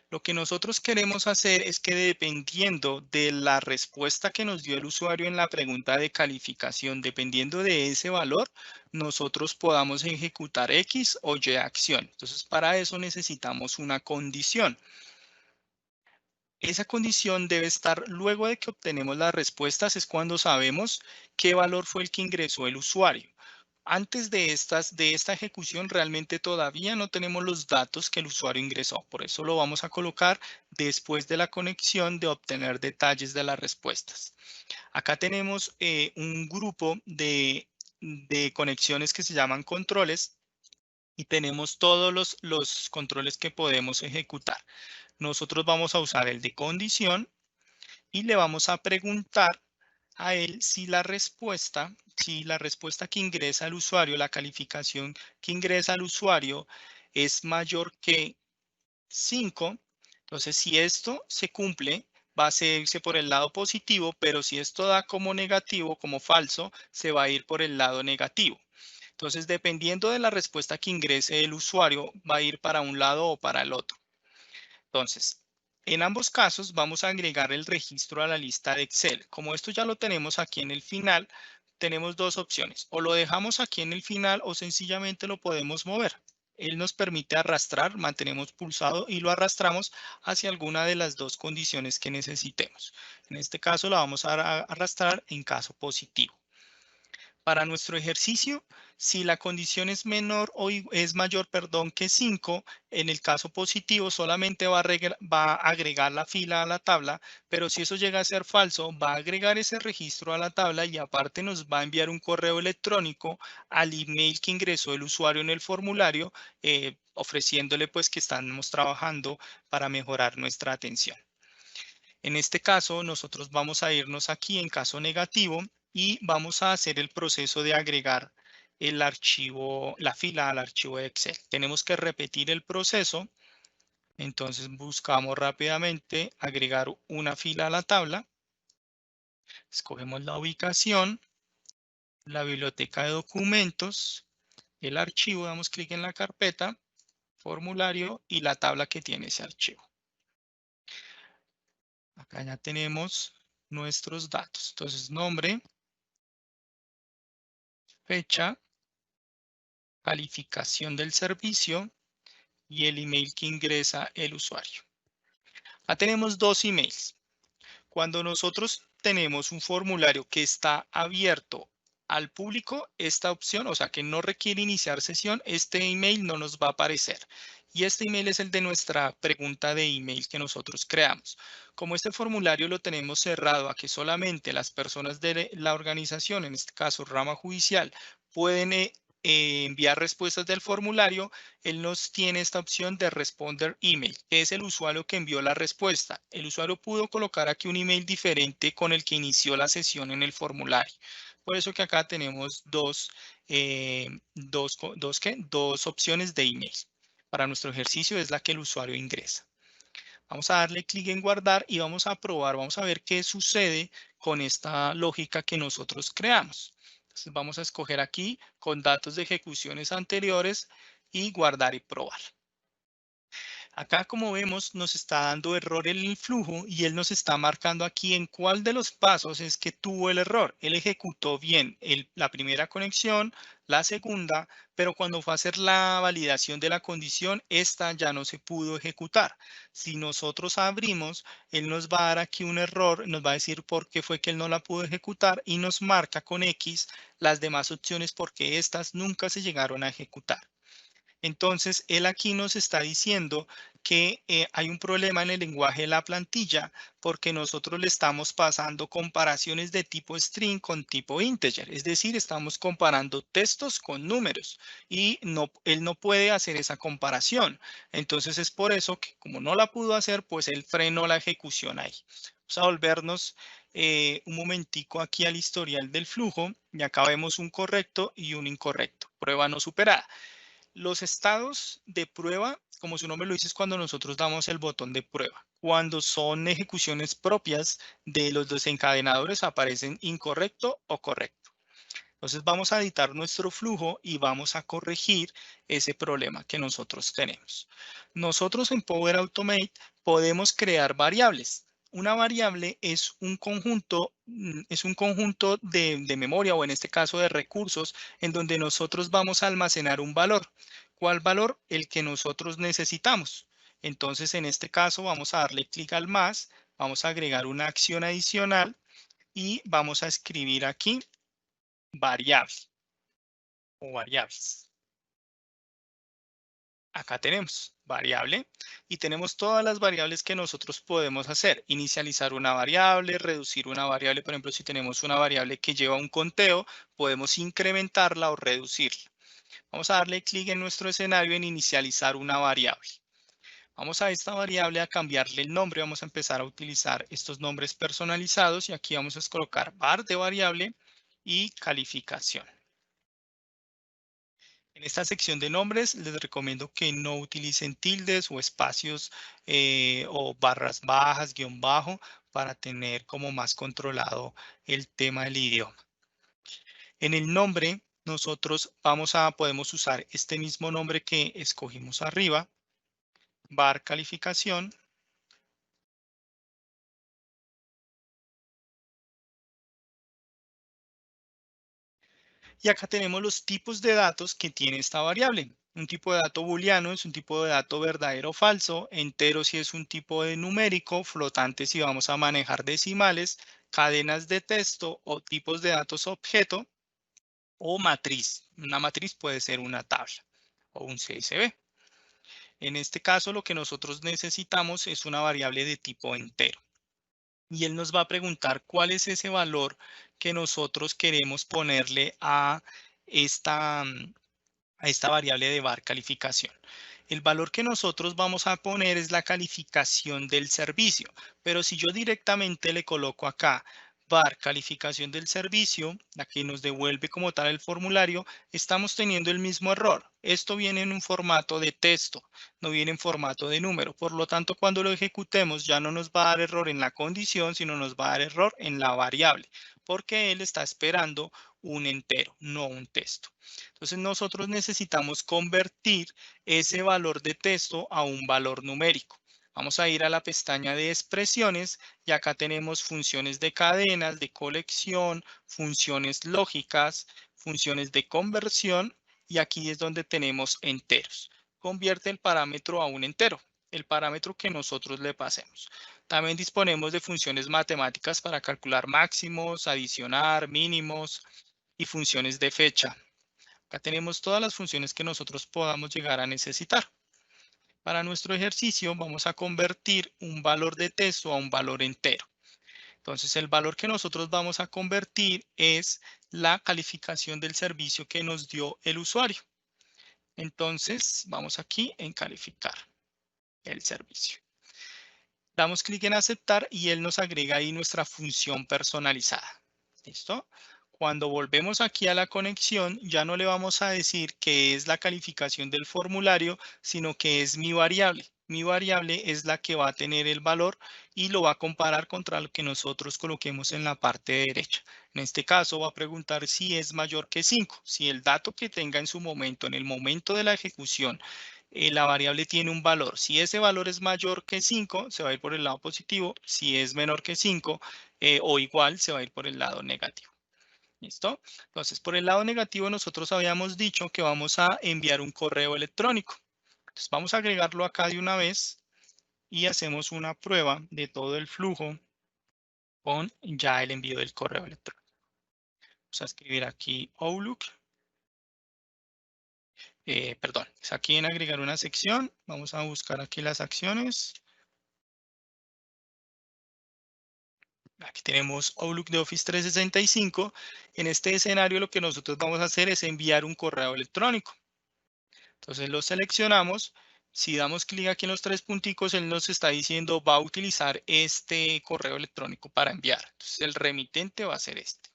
[SPEAKER 2] Lo que nosotros queremos hacer es que dependiendo de la respuesta que nos dio el usuario en la pregunta de calificación, dependiendo de ese valor, nosotros podamos ejecutar X o Y acción. Entonces, para eso necesitamos una condición. Esa condición debe estar luego de que obtenemos las respuestas, es cuando sabemos qué valor fue el que ingresó el usuario. Antes de esta ejecución, realmente todavía no tenemos los datos que el usuario ingresó. Por eso lo vamos a colocar después de la conexión de obtener detalles de las respuestas. Acá tenemos un grupo de conexiones que se llaman controles y tenemos todos los controles que podemos ejecutar. Nosotros vamos a usar el de condición y le vamos a preguntar a él si la respuesta que ingresa el usuario, la calificación que ingresa el usuario es mayor que 5. Entonces, si esto se cumple, va a irse por el lado positivo, pero si esto da como negativo, como falso, se va a ir por el lado negativo. Entonces, dependiendo de la respuesta que ingrese el usuario, va a ir para un lado o para el otro. Entonces, en ambos casos vamos a agregar el registro a la lista de Excel. Como esto ya lo tenemos aquí en el final, tenemos dos opciones. O lo dejamos aquí en el final o sencillamente lo podemos mover. Él nos permite arrastrar, mantenemos pulsado y lo arrastramos hacia alguna de las dos condiciones que necesitemos. En este caso la vamos a arrastrar en caso positivo. Para nuestro ejercicio, si la condición es menor o es mayor, que 5, en el caso positivo solamente va a agregar la fila a la tabla, pero si eso llega a ser falso, va a agregar ese registro a la tabla y aparte nos va a enviar un correo electrónico al email que ingresó el usuario en el formulario, ofreciéndole pues que estamos trabajando para mejorar nuestra atención. En este caso, nosotros vamos a irnos aquí en caso negativo y vamos a hacer el proceso de agregar el archivo, la fila al archivo de Excel. Tenemos que repetir el proceso. Entonces buscamos rápidamente agregar una fila a la tabla. Escogemos la ubicación, la biblioteca de documentos, el archivo, damos clic en la carpeta, formulario y la tabla que tiene ese archivo. Acá ya tenemos nuestros datos. Entonces, nombre, fecha, calificación del servicio y el email que ingresa el usuario. Acá tenemos dos emails. Cuando nosotros tenemos un formulario que está abierto al público, esta opción, o sea que no requiere iniciar sesión, este email no nos va a aparecer. Y este email es el de nuestra pregunta de email que nosotros creamos. Como este formulario lo tenemos cerrado a que solamente las personas de la organización, en este caso rama judicial, pueden enviar respuestas del formulario, él nos tiene esta opción de responder email, que es el usuario que envió la respuesta. El usuario pudo colocar aquí un email diferente con el que inició la sesión en el formulario. Por eso que acá tenemos dos opciones de email. Para nuestro ejercicio es la que el usuario ingresa. Vamos a darle clic en guardar y vamos a probar, vamos a ver qué sucede con esta lógica que nosotros creamos. Entonces vamos a escoger aquí con datos de ejecuciones anteriores y guardar y probar. Acá, como vemos, nos está dando error en el flujo y él nos está marcando aquí en cuál de los pasos es que tuvo el error. Él ejecutó bien la primera conexión, la segunda, pero cuando fue a hacer la validación de la condición, esta ya no se pudo ejecutar. Si nosotros abrimos, él nos va a dar aquí un error, nos va a decir por qué fue que él no la pudo ejecutar y nos marca con X las demás opciones porque estas nunca se llegaron a ejecutar. Entonces, él aquí nos está diciendo que hay un problema en el lenguaje de la plantilla porque nosotros le estamos pasando comparaciones de tipo string con tipo integer. Es decir, estamos comparando textos con números y él no puede hacer esa comparación. Entonces, es por eso que como no la pudo hacer, pues él frenó la ejecución ahí. Vamos a volvernos un momentico aquí al historial del flujo y acá vemos un correcto y un incorrecto. Prueba no superada. Los estados de prueba, como su nombre lo dice, es cuando nosotros damos el botón de prueba. Cuando son ejecuciones propias de los desencadenadores aparecen incorrecto o correcto. Entonces vamos a editar nuestro flujo y vamos a corregir ese problema que nosotros tenemos. Nosotros en Power Automate podemos crear variables. Una variable es un conjunto de memoria o en este caso de recursos en donde nosotros vamos a almacenar un valor. ¿Cuál valor? El que nosotros necesitamos. Entonces, en este caso, vamos a darle clic al más, vamos a agregar una acción adicional y vamos a escribir aquí variable o variables. Acá tenemos variable y tenemos todas las variables que nosotros podemos hacer. Inicializar una variable, reducir una variable. Por ejemplo, si tenemos una variable que lleva un conteo, podemos incrementarla o reducirla. Vamos a darle clic en nuestro escenario en inicializar una variable. Vamos a esta variable a cambiarle el nombre. Vamos a empezar a utilizar estos nombres personalizados y aquí vamos a colocar var de variable y calificación. En esta sección de nombres les recomiendo que no utilicen tildes o espacios o barras bajas, guión bajo, para tener como más controlado el tema del idioma. En el nombre, nosotros podemos usar este mismo nombre que escogimos arriba, var calificación. Y acá tenemos los tipos de datos que tiene esta variable. Un tipo de dato booleano es un tipo de dato verdadero o falso, entero si es un tipo de numérico, flotante si vamos a manejar decimales, cadenas de texto o tipos de datos objeto o matriz. Una matriz puede ser una tabla o un CSV. En este caso, lo que nosotros necesitamos es una variable de tipo entero. Y él nos va a preguntar cuál es ese valor que nosotros queremos ponerle a esta variable de var calificación. El valor que nosotros vamos a poner es la calificación del servicio, pero si yo directamente le coloco acá var calificación del servicio, la que nos devuelve como tal el formulario, estamos teniendo el mismo error. Esto viene en un formato de texto, no viene en formato de número. Por lo tanto, cuando lo ejecutemos ya no nos va a dar error en la condición, sino nos va a dar error en la variable, porque él está esperando un entero, no un texto. Entonces nosotros necesitamos convertir ese valor de texto a un valor numérico. Vamos a ir a la pestaña de expresiones y acá tenemos funciones de cadenas, de colección, funciones lógicas, funciones de conversión y aquí es donde tenemos enteros. Convierte el parámetro a un entero, el parámetro que nosotros le pasemos. También disponemos de funciones matemáticas para calcular máximos, adicionar, mínimos y funciones de fecha. Acá tenemos todas las funciones que nosotros podamos llegar a necesitar. Para nuestro ejercicio vamos a convertir un valor de texto a un valor entero. Entonces el valor que nosotros vamos a convertir es la calificación del servicio que nos dio el usuario. Entonces vamos aquí en calificar el servicio. Damos clic en aceptar y él nos agrega ahí nuestra función personalizada. ¿Listo? Cuando volvemos aquí a la conexión, ya no le vamos a decir que es la calificación del formulario, sino que es mi variable. Mi variable es la que va a tener el valor y lo va a comparar contra lo que nosotros coloquemos en la parte derecha. En este caso va a preguntar si es mayor que 5. Si el dato que tenga en su momento, en el momento de la ejecución, la variable tiene un valor. Si ese valor es mayor que 5, se va a ir por el lado positivo. Si es menor que 5 o igual, se va a ir por el lado negativo. ¿Listo? Entonces, por el lado negativo, nosotros habíamos dicho que vamos a enviar un correo electrónico. Entonces, vamos a agregarlo acá de una vez y hacemos una prueba de todo el flujo con ya el envío del correo electrónico. Vamos a escribir aquí Outlook. Perdón, es aquí en agregar una sección. Vamos a buscar aquí las acciones. Aquí tenemos Outlook de Office 365. En este escenario lo que nosotros vamos a hacer es enviar un correo electrónico. Entonces lo seleccionamos. Si damos clic aquí en los tres punticos, él nos está diciendo va a utilizar este correo electrónico para enviar. Entonces el remitente va a ser este.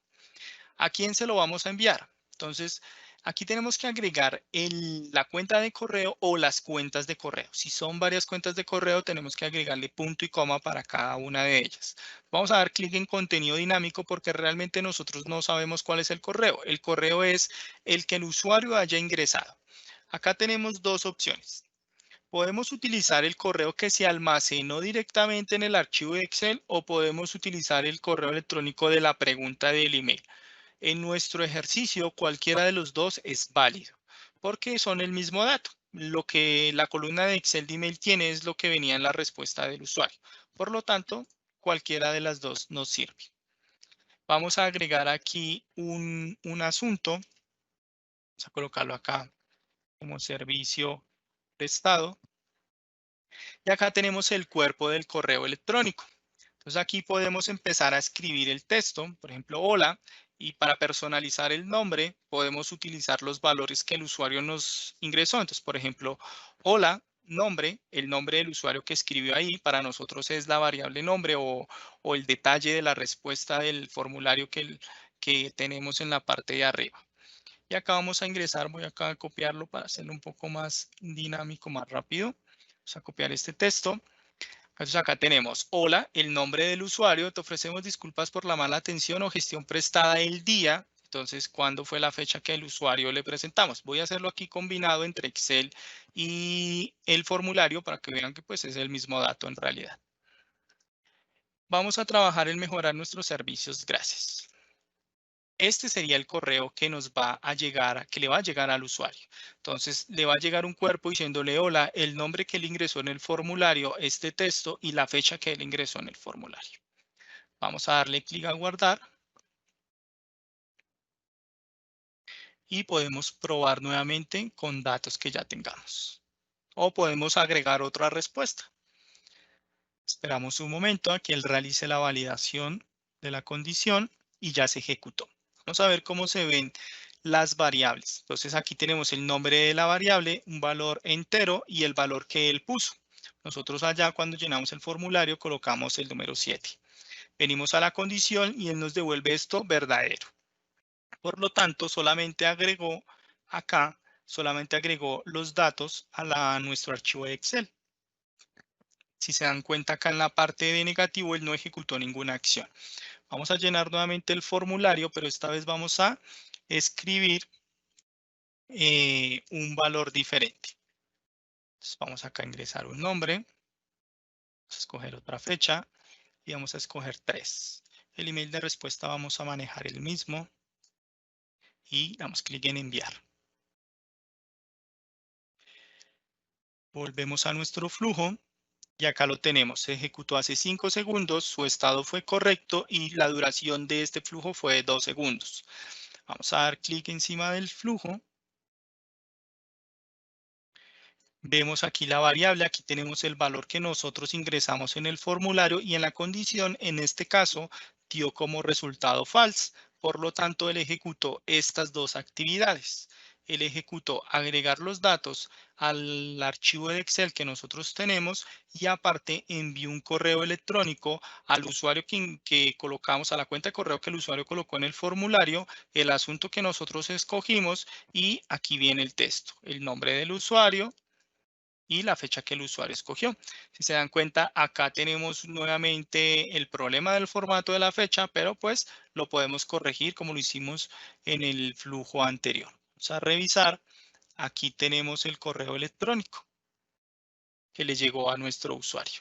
[SPEAKER 2] ¿A quién se lo vamos a enviar? Entonces aquí tenemos que agregar la cuenta de correo o las cuentas de correo. Si son varias cuentas de correo, tenemos que agregarle punto y coma para cada una de ellas. Vamos a dar clic en contenido dinámico porque realmente nosotros no sabemos cuál es el correo. El correo es el que el usuario haya ingresado. Acá tenemos dos opciones. Podemos utilizar el correo que se almacenó directamente en el archivo de Excel o podemos utilizar el correo electrónico de la pregunta del email. En nuestro ejercicio, cualquiera de los dos es válido porque son el mismo dato. lo que la columna de Excel de email tiene es lo que venía en la respuesta del usuario. Por lo tanto, cualquiera de las dos nos sirve. Vamos a agregar aquí un asunto. Vamos a colocarlo acá como servicio prestado. Y acá tenemos el cuerpo del correo electrónico. Entonces aquí podemos empezar a escribir el texto, por ejemplo, hola, y para personalizar el nombre podemos utilizar los valores que el usuario nos ingresó. Entonces, por ejemplo, hola, nombre, el nombre del usuario que escribió ahí, para nosotros es la variable nombre o el detalle de la respuesta del formulario que tenemos en la parte de arriba. Y acá vamos a ingresar, voy acá a copiarlo para hacerlo un poco más dinámico, más rápido. Vamos a copiar este texto. Entonces acá tenemos, hola, el nombre del usuario, te ofrecemos disculpas por la mala atención o gestión prestada el día. Entonces, ¿cuándo fue la fecha que el usuario le presentamos? Voy a hacerlo aquí combinado entre Excel y el formulario para que vean que pues es el mismo dato en realidad. Vamos a trabajar en mejorar nuestros servicios. Gracias. Este sería el correo que nos va a llegar, que le va a llegar al usuario. Entonces, le va a llegar un cuerpo diciéndole, hola, el nombre que él ingresó en el formulario, este texto y la fecha que él ingresó en el formulario. Vamos a darle clic a guardar. Y podemos probar nuevamente con datos que ya tengamos. O podemos agregar otra respuesta. Esperamos un momento a que él realice la validación de la condición y ya se ejecutó. Vamos a ver cómo se ven las variables. Entonces aquí tenemos el nombre de la variable, un valor entero y el valor que él puso. Nosotros allá cuando llenamos el formulario colocamos el número 7. Venimos a la condición y él nos devuelve esto verdadero. Por lo tanto, solamente agregó acá, solamente agregó los datos a nuestro archivo de Excel. Si se dan cuenta acá en la parte de negativo, él no ejecutó ninguna acción. Vamos a llenar nuevamente el formulario, pero esta vez vamos a escribir un valor diferente. Entonces vamos acá a ingresar un nombre, vamos a escoger otra fecha y vamos a escoger 3. El email de respuesta vamos a manejar el mismo y damos clic en enviar. Volvemos a nuestro flujo. Y acá lo tenemos, se ejecutó hace 5 segundos, su estado fue correcto y la duración de este flujo fue de 2 segundos. Vamos a dar clic encima del flujo. Vemos aquí la variable, aquí tenemos el valor que nosotros ingresamos en el formulario y en la condición, en este caso, dio como resultado false. Por lo tanto, él ejecutó estas dos actividades. Él ejecutó agregar los datos al archivo de Excel que nosotros tenemos y aparte envió un correo electrónico al usuario que colocamos, a la cuenta de correo que el usuario colocó en el formulario, el asunto que nosotros escogimos y aquí viene el texto, el nombre del usuario y la fecha que el usuario escogió. Si se dan cuenta, acá tenemos nuevamente el problema del formato de la fecha, pero pues lo podemos corregir como lo hicimos en el flujo anterior. Vamos a revisar. Aquí tenemos el correo electrónico que le llegó a nuestro usuario.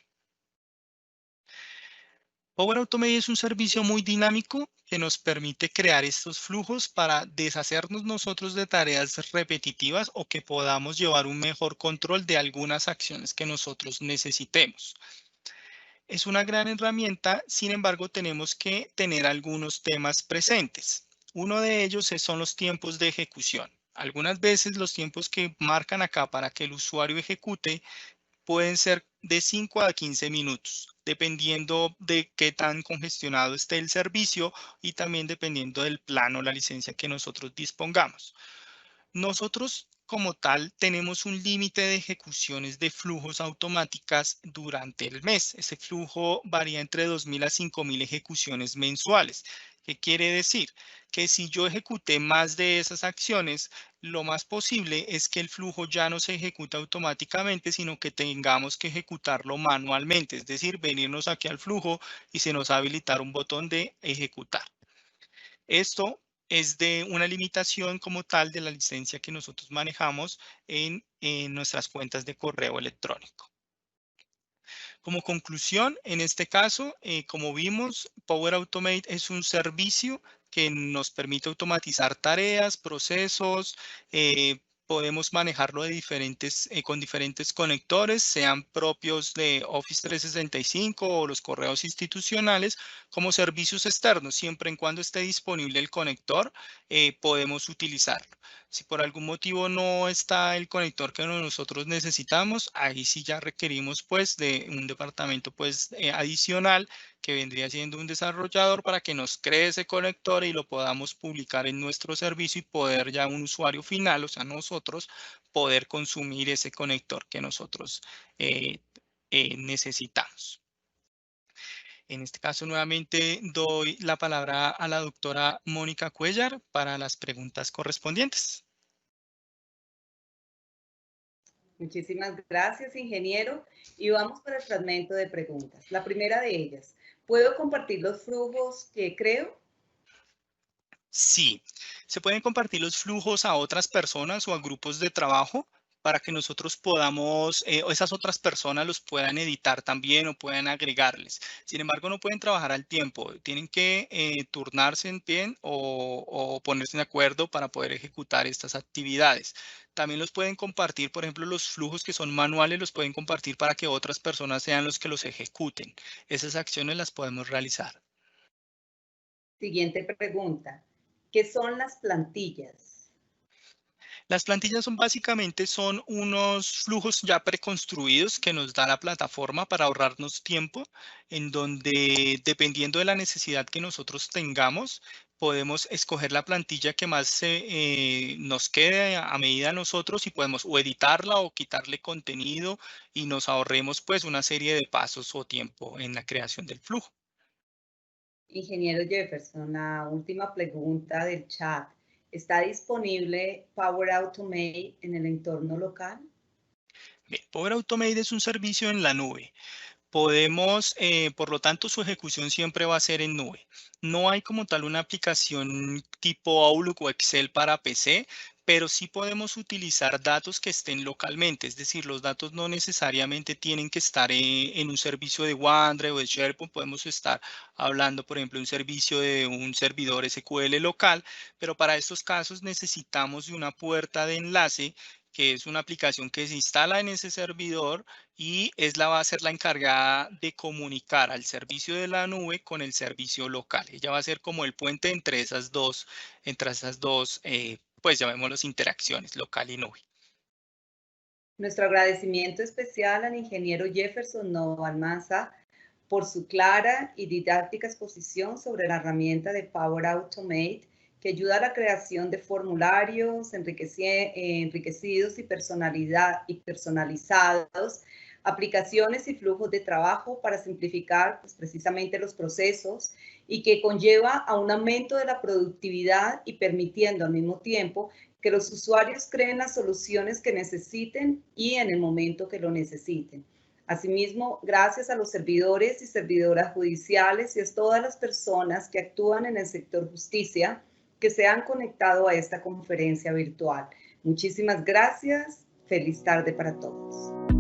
[SPEAKER 2] Power Automate es un servicio muy dinámico que nos permite crear estos flujos para deshacernos nosotros de tareas repetitivas o que podamos llevar un mejor control de algunas acciones que nosotros necesitemos. Es una gran herramienta, sin embargo, tenemos que tener algunos temas presentes. Uno de ellos son los tiempos de ejecución. Algunas veces los tiempos que marcan acá para que el usuario ejecute pueden ser de 5 a 15 minutos, dependiendo de qué tan congestionado esté el servicio y también dependiendo del plan o la licencia que nosotros dispongamos. Nosotros como tal tenemos un límite de ejecuciones de flujos automáticas durante el mes. Ese flujo varía entre 2.000 a 5.000 ejecuciones mensuales. ¿Qué quiere decir? Que si yo ejecuté más de esas acciones, lo más posible es que el flujo ya no se ejecute automáticamente, sino que tengamos que ejecutarlo manualmente, es decir, venirnos aquí al flujo y se nos va a habilitar un botón de ejecutar. Esto es de una limitación como tal de la licencia que nosotros manejamos en nuestras cuentas de correo electrónico. Como conclusión, en este caso, como vimos, Power Automate es un servicio que nos permite automatizar tareas, procesos, podemos manejarlo con diferentes conectores, sean propios de Office 365 o los correos institucionales, como servicios externos. Siempre en cuando esté disponible el conector, podemos utilizarlo. Si por algún motivo no está el conector que nosotros necesitamos, ahí sí ya requerimos pues de un departamento pues adicional que vendría siendo un desarrollador para que nos cree ese conector y lo podamos publicar en nuestro servicio y poder ya un usuario final, o sea, nosotros, poder consumir ese conector que nosotros necesitamos. En este caso, nuevamente doy la palabra a la doctora Mónica Cuellar para las preguntas correspondientes.
[SPEAKER 1] Muchísimas gracias, ingeniero. Y vamos para el fragmento de preguntas. La primera de ellas, ¿puedo compartir los flujos que creo?
[SPEAKER 2] Sí, se pueden compartir los flujos a otras personas o a grupos de trabajo para que nosotros podamos, o esas otras personas los puedan editar también o puedan agregarles. Sin embargo, no pueden trabajar al tiempo, tienen que turnarse en bien o ponerse de acuerdo para poder ejecutar estas actividades. También los pueden compartir, por ejemplo, los flujos que son manuales los pueden compartir para que otras personas sean los que los ejecuten. Esas acciones las podemos realizar.
[SPEAKER 1] Siguiente pregunta, ¿qué son las plantillas?
[SPEAKER 2] Las plantillas son unos flujos ya preconstruidos que nos da la plataforma para ahorrarnos tiempo, en donde dependiendo de la necesidad que nosotros tengamos, podemos escoger la plantilla que más nos quede a medida de nosotros y podemos o editarla o quitarle contenido y nos ahorremos pues una serie de pasos o tiempo en la creación del flujo.
[SPEAKER 1] Ingeniero Jefferson, la última pregunta del chat. ¿Está disponible Power Automate en el entorno local?
[SPEAKER 2] Bien, Power Automate es un servicio en la nube. Podemos, por lo tanto, su ejecución siempre va a ser en nube. No hay como tal una aplicación tipo Outlook o Excel para PC, pero sí podemos utilizar datos que estén localmente. Es decir, los datos no necesariamente tienen que estar en un servicio de OneDrive o de SharePoint. Podemos estar hablando, por ejemplo, de un servicio de un servidor SQL local, pero para estos casos necesitamos de una puerta de enlace que es una aplicación que se instala en ese servidor y va a ser la encargada de comunicar al servicio de la nube con el servicio local. Ella va a ser como el puente entre esas dos, pues llamémoslos interacciones, local y nube.
[SPEAKER 1] Nuestro agradecimiento especial al ingeniero Jefferson Nova Almanza por su clara y didáctica exposición sobre la herramienta de Power Automate que ayuda a la creación de formularios enriquecidos y personalizados, aplicaciones y flujos de trabajo para simplificar pues, precisamente los procesos y que conlleva a un aumento de la productividad y permitiendo al mismo tiempo que los usuarios creen las soluciones que necesiten y en el momento que lo necesiten. Asimismo, gracias a los servidores y servidoras judiciales y a todas las personas que actúan en el sector justicia que se han conectado a esta conferencia virtual. Muchísimas gracias. Feliz tarde para todos.